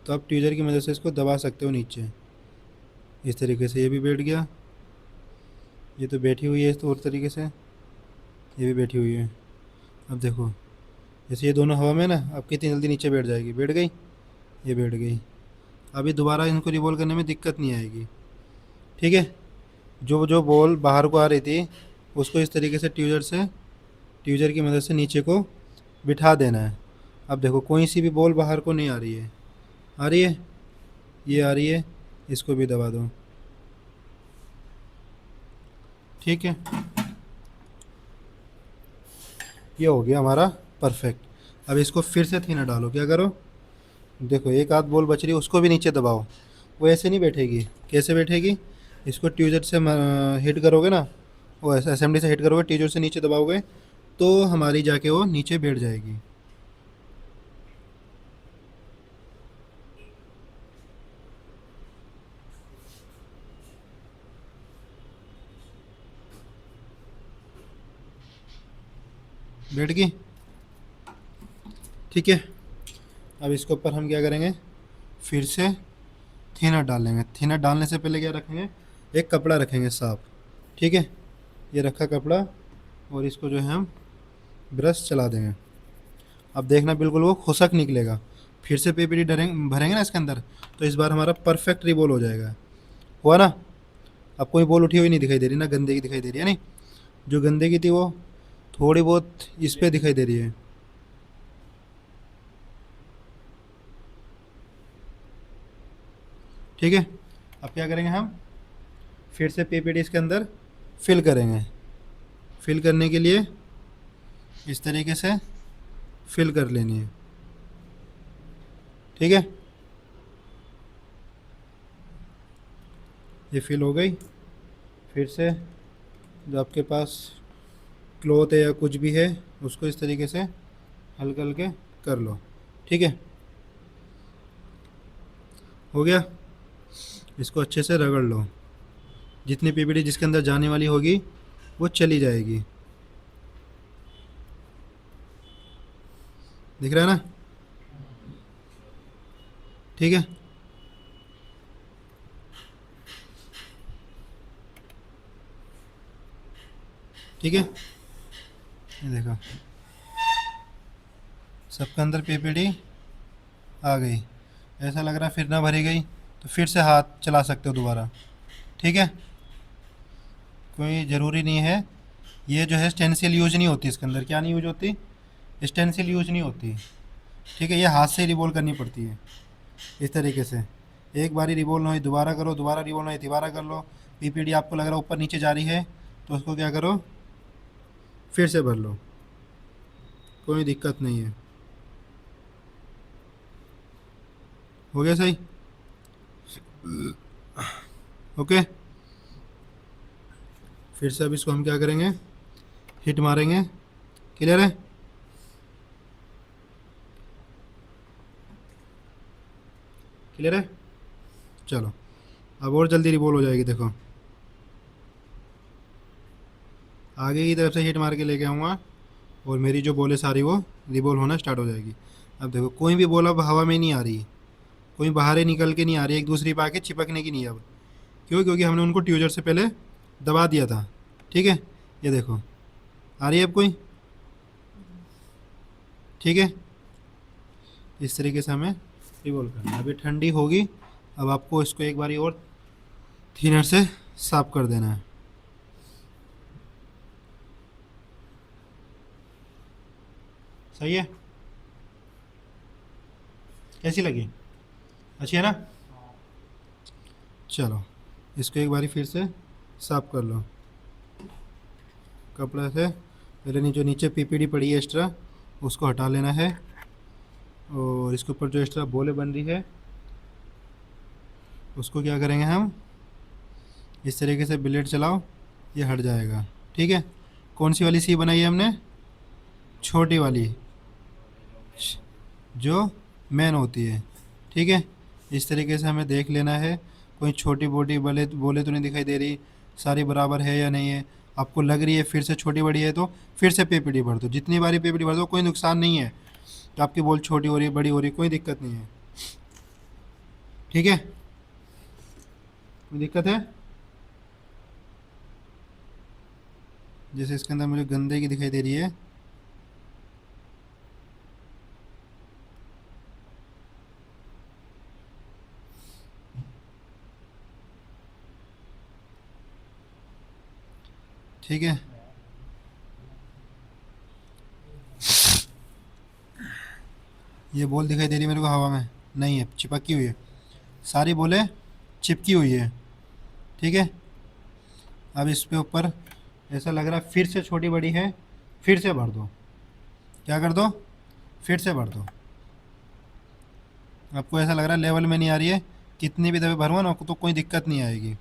तो आप ट्यूजर की मदद से इसको दबा सकते हो नीचे। इस तरीके से ये भी बैठ गया, ये तो बैठी हुई है इस तौर तरीके से, ये भी बैठी हुई है। अब देखो, जैसे ये दोनों हवा में ना, अब कितनी जल्दी नीचे बैठ जाएगी, बैठ गई, ये बैठ गई। अभी दोबारा इनको रिवॉल्व करने में दिक्कत नहीं आएगी। ठीक है, जो जो बॉल बाहर को आ रही थी उसको इस तरीके से ट्यूजर की मदद से नीचे को बिठा देना है। अब देखो कोई सी भी बॉल बाहर को नहीं आ रही है, आ रही है, ये आ रही है, इसको भी दबा दो। ठीक है, ये हो गया हमारा परफेक्ट। अब इसको फिर से थिनर डालो। क्या करो, देखो एक आध बॉल बच रही है, उसको भी नीचे दबाओ। वो ऐसे नहीं बैठेगी। कैसे बैठेगी, इसको ट्यूजर से हिट करोगे ना, वो असेंबली से हिट करोगे, ट्यूजर से नीचे दबाओगे, तो हमारी जाके वो नीचे बैठ जाएगी। बैठ गई। ठीक है, अब इसके ऊपर हम क्या करेंगे, फिर से थिनर डाल लेंगे। थिनर डालने से पहले क्या रखेंगे, एक कपड़ा रखेंगे साफ, ठीक है। ये रखा कपड़ा, और इसको जो है हम ब्रश चला देंगे। अब देखना बिल्कुल वो खुशक निकलेगा। फिर से पीपीटी डरेंगे भरेंगे ना इसके अंदर, तो इस बार हमारा परफेक्ट रिबॉल हो जाएगा। हुआ ना। अब कोई बॉल उठी हुई नहीं दिखाई दे रही ना, गंदगी दिखाई दे रही है नहीं। जो गंदगी थी वो थोड़ी बहुत इस पे दिखाई दे रही है। ठीक है। अब क्या करेंगे हम, फिर से पीपीटी इसके अंदर फिल करेंगे। फिल करने के लिए इस तरीके से फिल कर लेनी है, ठीक है। ये फिल हो गई। फिर से जो आपके पास क्लॉथ है या कुछ भी है, उसको इस तरीके से हल्के हल्के कर लो, ठीक है। हो गया। इसको अच्छे से रगड़ लो। जितनी पीपीटी जिसके अंदर जाने वाली होगी वो चली जाएगी। दिख रहा है ना, ठीक है। ठीक है, ये देखो सबके अंदर पीपीटी आ गई। ऐसा लग रहा है फिर ना भरी गई, तो फिर से हाथ चला सकते हो दोबारा, ठीक है। कोई ज़रूरी नहीं है। ये जो है स्टेंसिल यूज नहीं होती इसके अंदर। क्या नहीं यूज होती, स्टेंसिल यूज नहीं होती, ठीक है। ये हाथ से ही रिबॉल करनी पड़ती है इस तरीके से। एक बारी रिबॉल ना हो दोबारा करो, दोबारा रिबॉल ना हो दोबारा कर लो। पीपीटी आपको लग रहा है ऊपर नीचे जा रही है, तो उसको क्या करो, फिर से भर लो, कोई दिक्कत नहीं है। हो गया सही, ओके। फिर से अब इसको हम क्या करेंगे, हिट मारेंगे। क्लियर है, क्लियर है। चलो अब और जल्दी रिबॉल हो जाएगी। देखो आगे की तरफ से हिट मार के लेके आऊँगा, और मेरी जो बॉल है सारी वो रिबॉल होना स्टार्ट हो जाएगी। अब देखो कोई भी बॉल अब हवा में नहीं आ रही, कोई बाहर ही निकल के नहीं आ रही, एक दूसरी पे आके चिपकने की नहीं है अब। क्यों, क्योंकि हमने उनको ट्यूजर से पहले दबा दिया था, ठीक है। ये देखो आ रही है अब कोई, ठीक है। इस तरीके से हमें रिवॉल्व करना है। अभी ठंडी होगी, अब आपको इसको एक बारी और थिनर से साफ कर देना है। सही है, कैसी लगी, अच्छी है ना। चलो इसको एक बारी फिर से साफ कर लो कपड़ा से। पहले जो नीचे पीपीडी पड़ी है एक्स्ट्रा, उसको हटा लेना है, और इसके ऊपर जो एक्स्ट्रा बोले बन रही है उसको क्या करेंगे हम, इस तरीके से ब्लेड चलाओ, ये हट जाएगा, ठीक है। कौन सी वाली सी बनाई है हमने, छोटी वाली जो मेन होती है, ठीक है। इस तरीके से हमें देख लेना है, कोई छोटी बोटी बोले बोले तो नहीं दिखाई दे रही, सारी बराबर है या नहीं है। आपको लग रही है फिर से छोटी बड़ी है, तो फिर से पीपीटी भर दो। जितनी बारी पीपीटी भर दो कोई नुकसान नहीं है। तो आपकी बॉल छोटी हो रही है बड़ी हो रही है, कोई दिक्कत नहीं है, ठीक है। कोई दिक्कत है, जैसे इसके अंदर मुझे गंदगी दिखाई दे रही है, ठीक है। ये बॉल दिखाई दे रही है मेरे को हवा में, नहीं है, चिपकी हुई है, सारी बॉलें चिपकी हुई है, ठीक है। अब इस पे ऊपर ऐसा लग रहा है फिर से छोटी बड़ी है, फिर से भर दो। क्या कर दो, फिर से भर दो। आपको ऐसा लग रहा है लेवल में नहीं आ रही है, कितनी भी दफ़े भरवा ना तो कोई दिक्कत नहीं आएगी।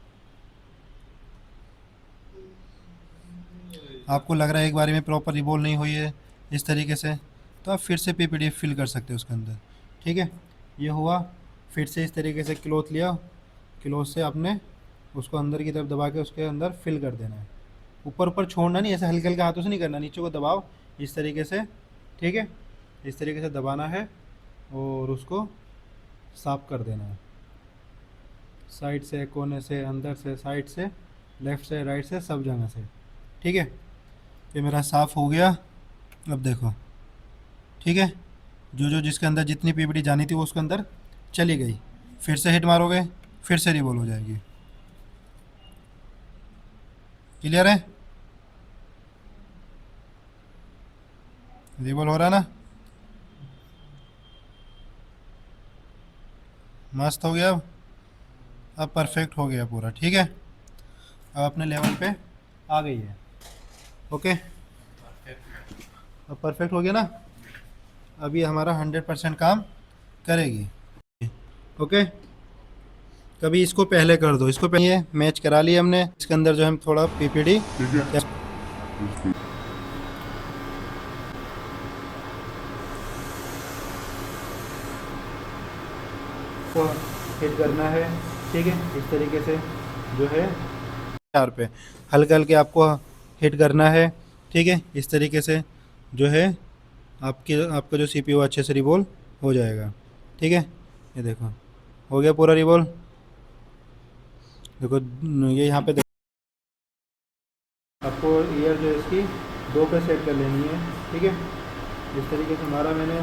आपको लग रहा है एक बारी में प्रॉपर रिबॉल नहीं हुई है इस तरीके से, तो आप फिर से पीपीटी फिल कर सकते हो उसके अंदर, ठीक है। ये हुआ। फिर से इस तरीके से क्लॉथ लिया, क्लॉथ से आपने उसको अंदर की तरफ दबा के उसके अंदर फिल कर देना है। ऊपर ऊपर छोड़ना नहीं, ऐसे हल्के हल्के हाथों से नहीं करना, नीचे को दबाओ इस तरीके से, ठीक है। इस तरीके से दबाना है और उसको साफ कर देना है। साइड से, कोने से, अंदर से, साइड से, लेफ़्ट से, राइट से, सब जगह से। ठीक है, ये मेरा साफ़ हो गया। अब देखो, ठीक है, जो जिसके अंदर जितनी पीपीडी जानी थी वो उसके अंदर चली गई। फिर से हिट मारोगे, फिर से रिवॉल्व हो जाएगी। क्लियर है? रिवॉल्व हो रहा है ना? मस्त हो गया। अब परफेक्ट हो गया पूरा। ठीक है, अब अपने लेवल पे आ गई है। ओके, अब परफेक्ट हो गया ना? अब ये हमारा 100% काम करेगी। ओके, कभी इसको पहले कर दो, इसको पहले मैच करा लिया हमने। इसके अंदर जो हम थोड़ा पीपीडी को हिट करना है। ठीक है, इस तरीके से जो है 4 पे हल्के हल्के आपको हिट करना है। ठीक है, इस तरीके से जो है आपका जो सीपीयू अच्छे से रिवॉल्व हो जाएगा। ठीक है, ये देखो हो गया पूरा रिवॉल्व। देखो ये यहाँ पे आपको ईयर जो है इसकी 2 पे सेट कर लेनी है। ठीक है, इस तरीके से हमारा मैंने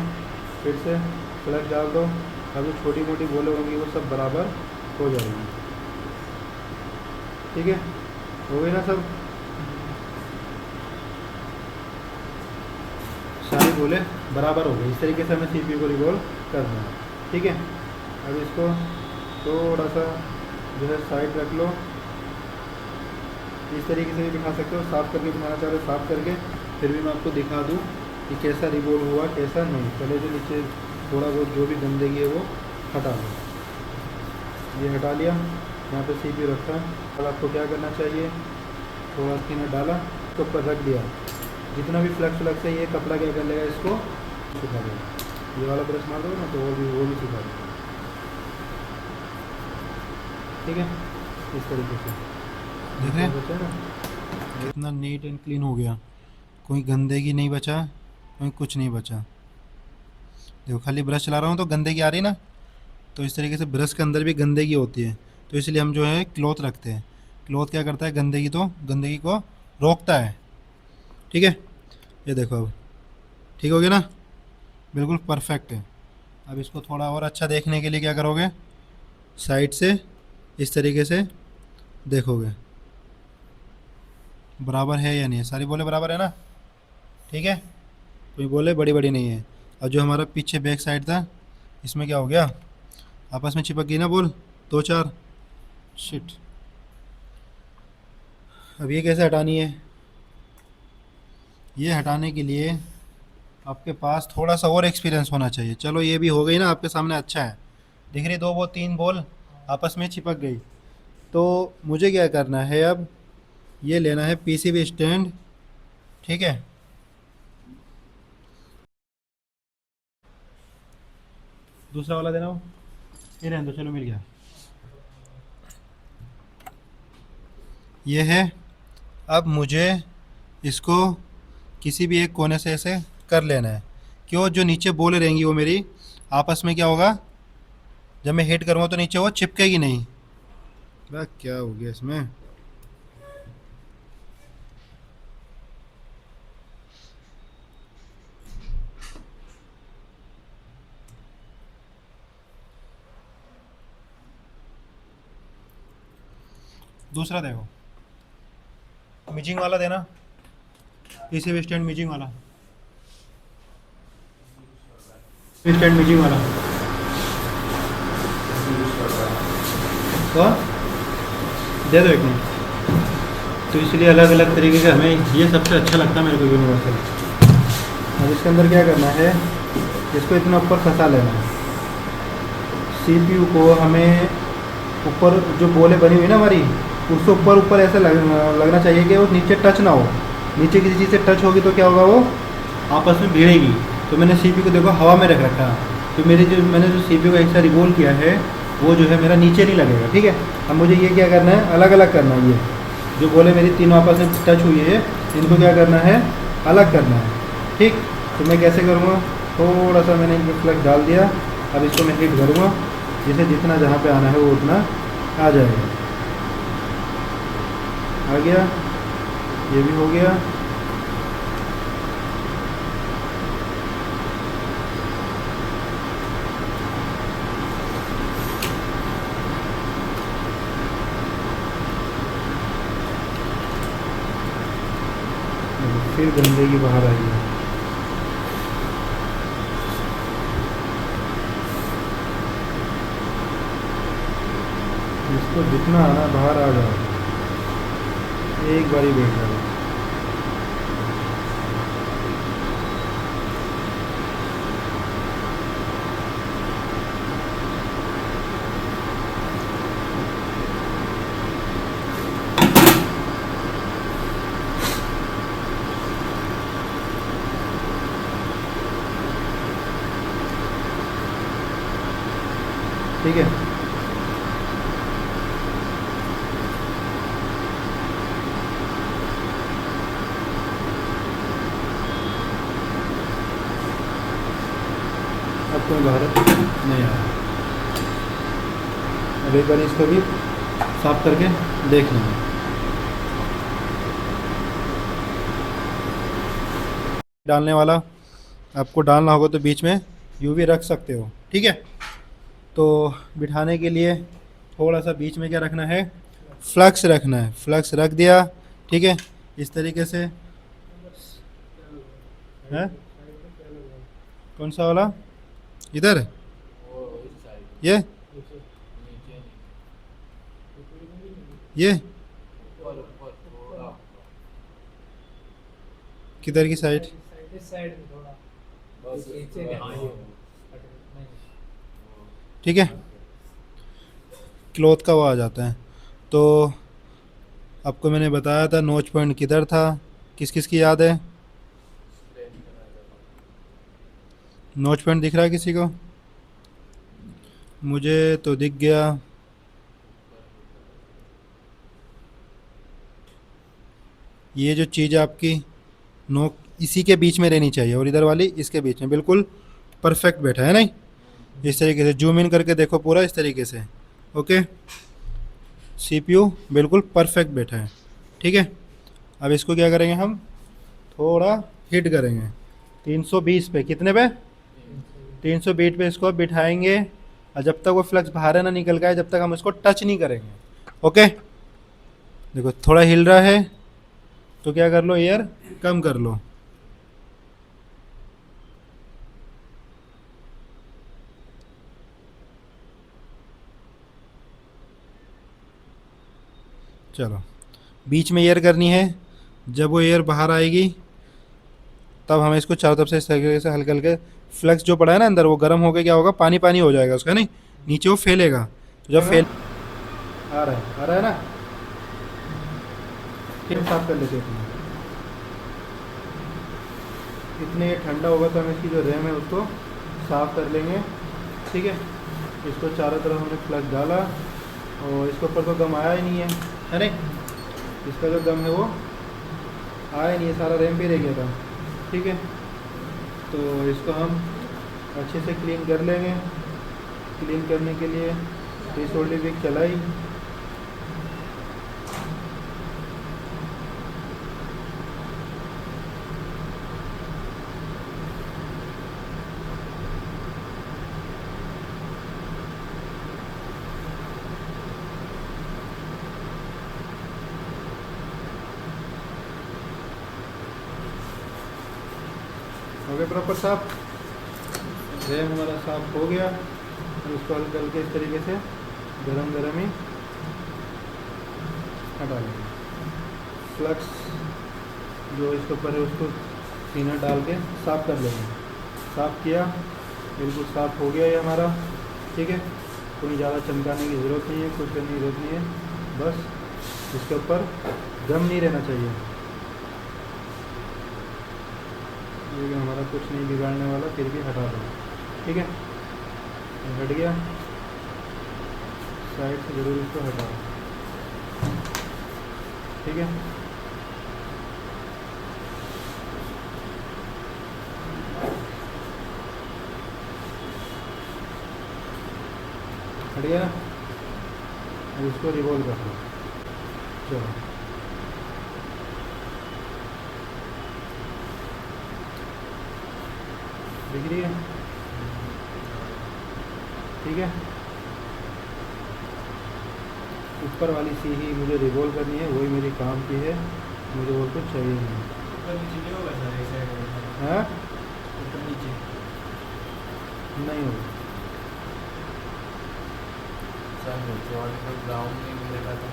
फिर से फ्लैश डाल दो। अब जो छोटी मोटी बोले होंगी वो सब बराबर हो जाएगी। ठीक है, हो गई ना सब? सारी बोले बराबर हो गई। इस तरीके से हमें सीपीयू को रिवॉल्व करना है। ठीक है, अब इसको थोड़ा सा जो है साइड रख लो। इस तरीके से भी दिखा सकते हो, साफ़ करके बनाना चाह रहे हो साफ़ करके। फिर भी मैं आपको दिखा दूँ कि कैसा रिवॉल्व हुआ कैसा नहीं। पहले जो नीचे थोड़ा बहुत जो भी गंदगी है वो हटा लो। ये हटा लिया, यहाँ पे सीपीयू रखा। अब आपको क्या करना चाहिए, थोड़ा स्पिनर डाला, उसके ऊपर रख दिया। जितना भी फ्लक्स है ये कपड़ा क्या कर लेगा, इसको सुखा देगा। ये वाला ब्रश मार दो ना तो वो भी सुखा देगा। ठीक है, इस तरीके से देख रहे हैं ना कितना नीट एंड क्लीन हो गया। कोई गंदगी नहीं बचा, कोई कुछ नहीं बचा। देखो खाली ब्रश चला रहा हूँ तो गंदगी आ रही ना, तो इस तरीके से ब्रश के अंदर भी गंदगी होती है। तो इसलिए हम जो है क्लॉथ रखते हैं। क्लॉथ क्या करता है, गंदगी को रोकता है। ठीक है, ये देखो अब ठीक हो गया ना, बिल्कुल परफेक्ट है। अब इसको थोड़ा और अच्छा देखने के लिए क्या करोगे, साइड से इस तरीके से देखोगे बराबर है या नहीं है। सारी बोले बराबर है ना? ठीक है, कोई बोले बड़ी बड़ी नहीं है। और जो हमारा पीछे बैक साइड था इसमें क्या हो गया, आपस में चिपक गई ना बोल 2-4। शिट, अब ये कैसे हटानी है? ये हटाने के लिए आपके पास थोड़ा सा और एक्सपीरियंस होना चाहिए। चलो ये भी हो गई ना आपके सामने, अच्छा है। दिख रही 2 वो 3 बॉल आपस में चिपक गई। तो मुझे क्या करना है, अब ये लेना है पीसीबी स्टैंड। ठीक है, दूसरा वाला देना हो, ये रहने दो, चलो मिल गया। ये है। अब मुझे इसको किसी भी एक कोने से ऐसे कर लेना है। क्यों, जो नीचे बॉल रहेंगी वो मेरी आपस में क्या होगा, जब मैं हिट करूँगा तो नीचे वो चिपकेगी नहीं। वाह क्या हो गया इसमें। दूसरा देखो, मिजिंग वाला देना, पीसीबी स्टैंड मिजिंग वाला, स्टैंड मिजिंग वाला। तो दे दो एक मिनट। तो इसलिए अलग अलग तरीके से हमें ये सबसे अच्छा लगता है मेरे को यूनिवर्सल। अब इसके अंदर क्या करना है, इसको इतना ऊपर फंसा लेना है। सीपीयू को हमें ऊपर जो बोले बनी हुई ना हमारी, उससे ऊपर ऐसा लगना चाहिए कि वो नीचे टच ना हो। नीचे किसी चीज़ से टच होगी तो क्या होगा, वो आपस में भिड़ेगी। तो मैंने सीपीयू को देखो हवा में रख रखा है, तो मैंने जो सीपीयू का हिस्सा रिवॉल्व किया है वो जो है मेरा नीचे नहीं लगेगा। ठीक है, अब मुझे ये क्या करना है, अलग अलग करना है। ये जो बोले मेरी तीनों आपस में टच हुई है, इनको क्या करना है, अलग करना है। ठीक, तो मैं कैसे करूँगा, थोड़ा सा मैंने फ्लक्स डाल दिया। अब इसको मैं हिट करूँगा, जिसे जितना जहाँ पे आना है वो उतना आ जाएगा। आ गया, ये भी हो गया। फिर गंदगी बाहर आई है। इसको जितना आना बाहर आ जाओ, एक बारी बैठ जाओ। ठीक है, अब कोई बाहर नहीं आया। अब एक बार इसको भी साफ करके देख लेंगे। डालने वाला आपको डालना होगा तो बीच में यूं भी रख सकते हो, ठीक है। तो बिठाने के लिए थोड़ा सा बीच में क्या रखना है, फ्लक्स रखना है। फ्लक्स रख दिया, ठीक है, इस तरीके से है। कौन सा वाला? इधर वो इस साइड ये नीचे नहीं, ये ऊपर ऊपर थोड़ा किधर की साइड? इस साइड में थोड़ा बस नीचे के, हाँ, ये नहीं। ठीक है, क्लॉथ का वो आ जाता है। तो आपको मैंने बताया था नोच पॉइंट किधर था, किस किस की याद है? नोच पॉइंट दिख रहा है किसी को? मुझे तो दिख गया। ये जो चीज़ आपकी नोक इसी के बीच में रहनी चाहिए और इधर वाली इसके बीच में, बिल्कुल परफेक्ट बैठा है नहीं? इस तरीके से जूम इन करके देखो पूरा इस तरीके से। ओके, सीपीयू बिल्कुल परफेक्ट बैठा है, ठीक है। अब इसको क्या करेंगे हम, थोड़ा हिट करेंगे 320 पे। कितने पे? 320 पे इसको बिठाएंगे और जब तक वो फ्लक्स बाहर ना निकल गया, जब तक हम इसको टच नहीं करेंगे। ओके, देखो थोड़ा हिल रहा है तो क्या कर लो, एयर कम कर लो। चलो, बीच में एयर करनी है। जब वो एयर बाहर आएगी तब हमें इसको चारों तरफ से इस तरीके से हल्के हल्के, फ्लक्स जो पड़ा है ना अंदर वो गर्म होकर क्या होगा, पानी पानी हो जाएगा उसका, नहीं नीचे वो फैलेगा। तो जब फैल आ रहा है ना, फिर साफ कर लेते हैं। इतने ये ठंडा होगा तो हम इसकी जो रैम है उसको साफ कर लेंगे, ठीक है। इसको चारों तरफ हमने फ्लक्स डाला और इसके ऊपर तो गम आया ही नहीं है नहीं? इसका जो गम है वो आया नहीं है, सारा रैम पे रह गया था, ठीक है। तो इसको हम अच्छे से क्लीन कर लेंगे। क्लीन करने के लिए डिसऑर्डर विक चलाई, हो गया प्रॉपर साफ। रैम हमारा साफ हो गया। और इसको हल्के हल्के इस तरीके से गरम गरम ही हटा लेंगे। फ्लक्स जो इसके ऊपर है उसको सीना डाल के साफ कर लेंगे। साफ किया, बिल्कुल साफ हो गया ये हमारा, ठीक है। कोई ज़्यादा चमकाने की ज़रूरत नहीं है, कुछ करने की ज़रूरत नहीं है, बस इसके ऊपर गम नहीं रहना चाहिए। ये भी हमारा कुछ नहीं बिगाड़ने वाला, फिर भी हटा दो, ठीक है। ये हट गया, साइड से ज़रूर इसको हटाओ, ठीक है। हट गया। अब इसको रिवॉल्व कर दो। चलो दिख रही है? ठीक है, ऊपर वाली सी ही मुझे रिवॉल्व करनी है, वही मेरी काम की है, मुझे और कुछ चाहिए नहीं। ऊपर नीचे नहीं होगा सर, ऐसा है हाँ ऊपर नीचे। नहीं होगा। सर नीचे वाले को ग्राउंड नहीं मिलेगा तो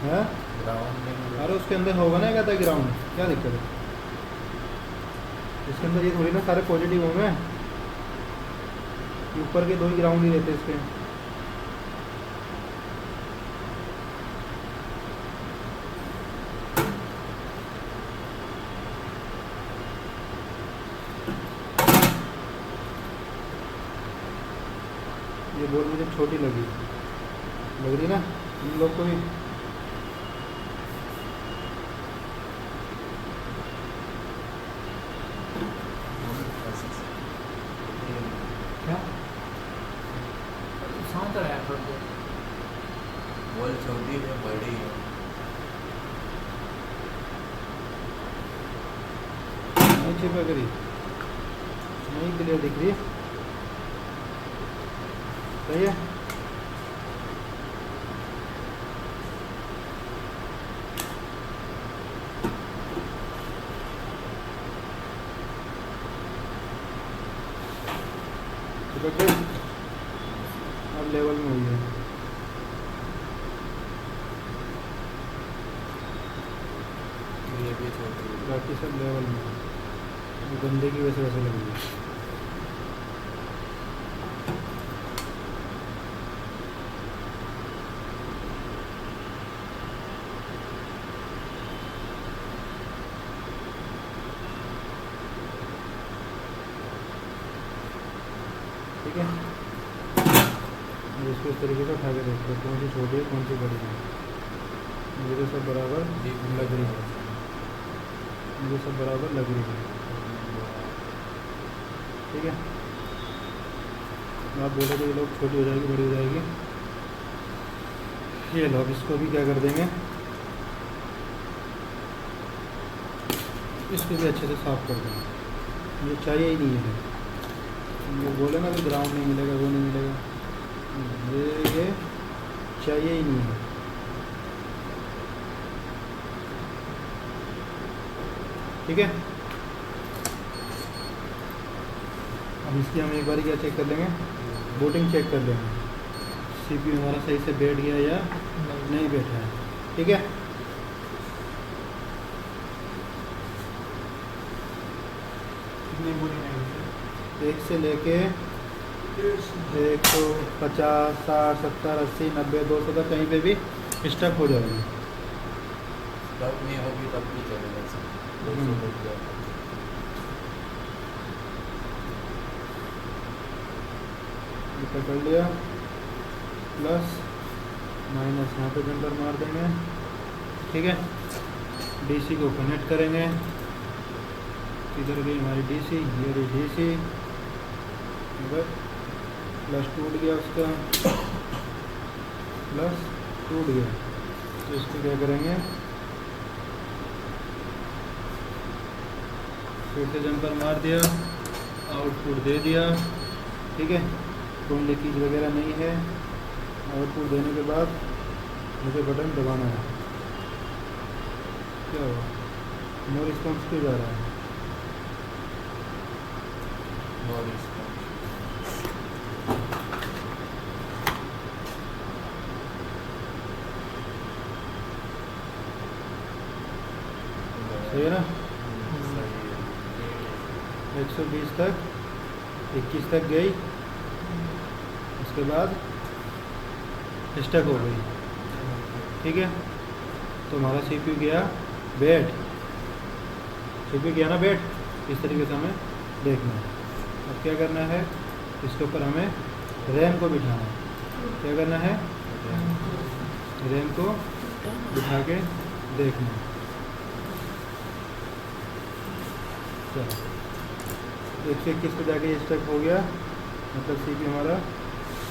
हाँ ग्राउंड नहीं मिलेगा। अरे उसके अंदर होगा ना, कहता है ग्राउंड, क्या दिक्कत है इसके अंदर? ये थोड़ी ना सारे पॉजिटिव होंगे, ऊपर के 2 ही ग्राउंड ही रहते इसके। ये बॉल मुझे छोटी लग रही ना इन लोग को भी। क्या शांत रहा है थोड़ा। बॉल छोटी है बड़ी है। नहीं चिपक रही, नहीं क्लियर दिख रही है, सही है। चिपक गई, अब लेवल में हुई है। ये भी छोटी है। बाकी सब लेवल में है, वो गंदे की वजह से वैसे लग रही है। ठीक है, अब इसको इस तरीके से उठा के देखते हैं कौन सी छोटी है कौन सी बड़ी है। मुझे तो सब बराबर लग रही है, मुझे सब बराबर लग रही है। ठीक है, आप बोलो तो ये लोग छोटी हो जाएगी बड़ी हो जाएगी। ये लो, अब इसको भी क्या कर देंगे, इसको भी अच्छे से साफ कर देंगे। मुझे चाहिए ही नहीं है, ये बोले ना कि ग्राउंड नहीं मिलेगा वो नहीं मिलेगा, मुझे ये चाहिए ही नहीं है। ठीक है, अब इसकी हम एक बार क्या चेक कर लेंगे, बूटिंग चेक कर लेंगे, सीपीयू हमारा सही से बैठ गया या नहीं बैठा है। ठीक है, कितनी बुरी नहीं है 1 से लेके 150, 60, 70, 80, 90, 200 तक कहीं पे भी स्टक हो जाएगी। तब नहीं होगी तब भी चलेगा सर। 200 तक जाएगा। ये पकड़ लिया, प्लस माइनस यहाँ पे जंपर मार देंगे। ठीक है, डीसी को कनेक्ट करेंगे, इधर गई हमारी डीसी, ये रही डीसी, प्लस टूट गया उसका, प्लस टूट गया, तो इसको क्या करेंगे, फिर से जंपर मार दिया, आउटपुट दे दिया। ठीक है, कोई लीकेज वगैरह नहीं है। आउटपुट देने के बाद मुझे बटन दबाना है। क्या हुआ, नो रिस्पॉन्स क्यों जा रहा है? No response. सही है ना, सही है। 120 तक 21 तक गई, उसके बाद स्टक हो गई। ठीक है, तो हमारा सीपीयू गया बैठ, सीपीयू गया ना बैठ, इस तरीके से हमें देखना है। अब क्या करना है, इसके ऊपर हमें रैम को बिठाना है। क्या करना है, रैम को बिठा के देखना है। चलो 121 पे जाके स्टक हो गया, मतलब सीपीयू हमारा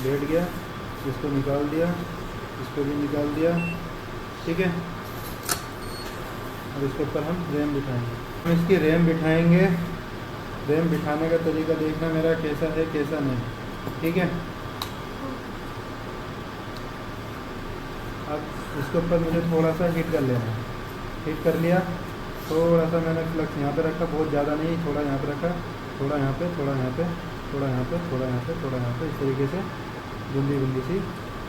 बैठ गया, इसको निकाल दिया, इसको भी निकाल दिया, ठीक है। और इसके ऊपर हम रैम बिठाएंगे। हम इसकी रैम बिठाएंगे। रैम बिठाने का तरीका देखना मेरा कैसा है कैसा नहीं, ठीक है। अब इसके ऊपर मुझे थोड़ा सा हीट कर लेना है। हीट कर लिया, थोड़ा सा मैंने फ्लक्स यहाँ पे रखा, बहुत ज़्यादा नहीं, थोड़ा यहाँ पे रखा, थोड़ा यहाँ पे, थोड़ा यहाँ पे, थोड़ा यहाँ पे, थोड़ा यहाँ पे, थोड़ा यहाँ पे, इस तरीके से बूंदी बूंदी सी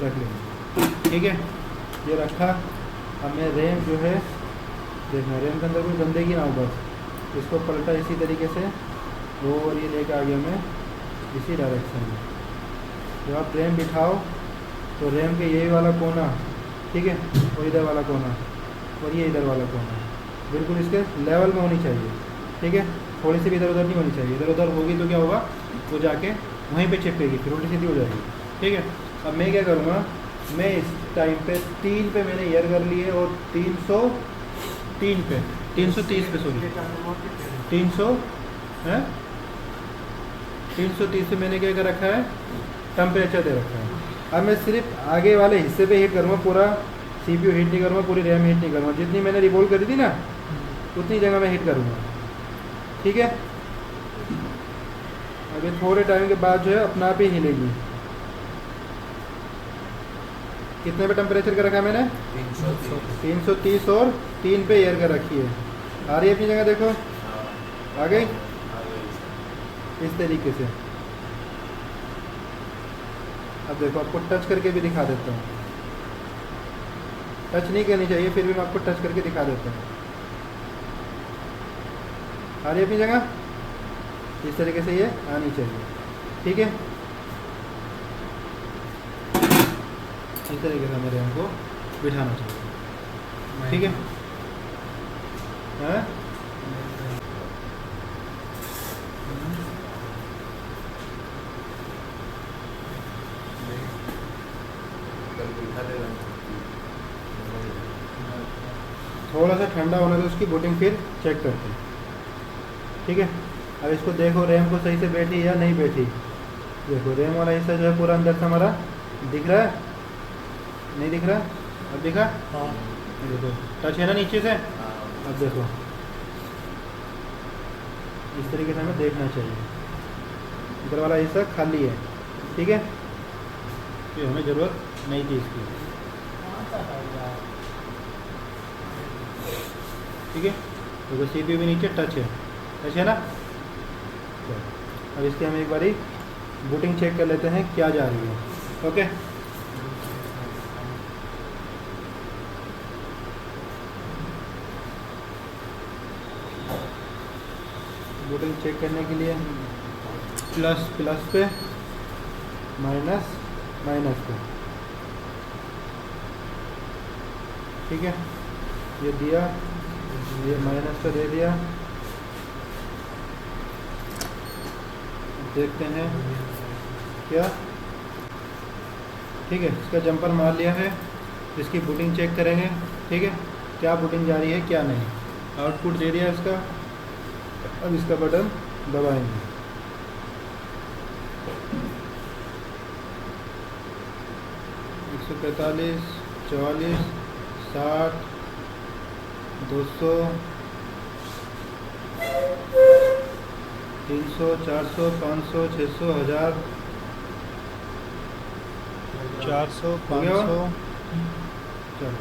रख लेंगे, ठीक है। ये रखा। अब मैं रैम जो है देखना, रैम के अंदर कोई गंदगी ना हो, बस इसको पलटा इसी तरीके से और ये लेके आ गया मैं इसी डायरेक्शन में। जब आप रैम बिठाओ तो रैम के यही वाला कोना, ठीक है, और इधर वाला कोना और ये इधर वाला कोना बिल्कुल इसके लेवल में होनी चाहिए, ठीक है। थोड़ी सी भी इधर उधर नहीं होनी चाहिए, इधर उधर होगी तो क्या होगा, वो जाके वहीं पे चिपकेगी, फिर उल्टी सीधी हो जाएगी, ठीक है। अब मैं क्या करूँगा, मैं इस टाइम पे 3 पे मैंने एयर कर लिए और 303 पे 330 पे सॉरी 300 है 330 पे मैंने क्या कर रखा है, टेम्परेचर दे रखा है। अब मैं सिर्फ आगे वाले हिस्से पे हीट करूँगा, पूरा CPU हीट नहीं करूँगा, पूरी रैम हीट नहीं करूँगा। जितनी मैंने रिवॉल्व करी थी ना उतनी जगह मैं हीट करूँगा, ठीक है। अभी थोड़े टाइम के बाद जो है अपना आप ही हिलेगी। कितने पे टेम्परेचर कर रखा है मैंने, 330 और 3 पे एयर कर रखी है। आ रही है अपनी जगह, देखो आ गई इस तरीके से। अब देखो आपको टच करके भी दिखा देता हूँ, टच नहीं करनी चाहिए फिर भी मैं आपको टच करके दिखा देता हूँ। आ रही है अपनी जगह, इस तरीके से ये आनी चाहिए, ठीक है। इस तरीके से मेरे हमको बिठाना चाहिए, ठीक है। हाँ थोड़ा सा ठंडा होने तो उसकी बूटिंग फिर चेक करते हैं, ठीक है। अब इसको देखो रैम को सही से बैठी या नहीं बैठी। देखो रैम वाला हिस्सा जो है पूरा अंदर से हमारा दिख रहा है, नहीं दिख रहा, अब दिखा, हाँ देखो टच है ना नीचे से। अब देखो इस तरीके से हमें देखना चाहिए, इधर वाला हिस्सा खाली है, ठीक है। ये हमें ज़रूरत नहीं थी इसकी, ठीक है। देखो CPU भी नीचे टच है ना। तो अब इसकी हम एक बारी बूटिंग चेक कर लेते हैं क्या जा रही है, ओके। बूटिंग चेक करने के लिए प्लस पे माइनस पे, ठीक है। ये दिया, ये माइनस पे दे दिया, देखते हैं क्या, ठीक है। इसका जंपर मार लिया है, इसकी बूटिंग चेक करेंगे, ठीक है, क्या बूटिंग जा रही है क्या नहीं। आउटपुट दे दिया इसका। अब इसका बटन दबाएंगे, एक 145 44 60 200 300 400 500 600 1000 400 500 चलो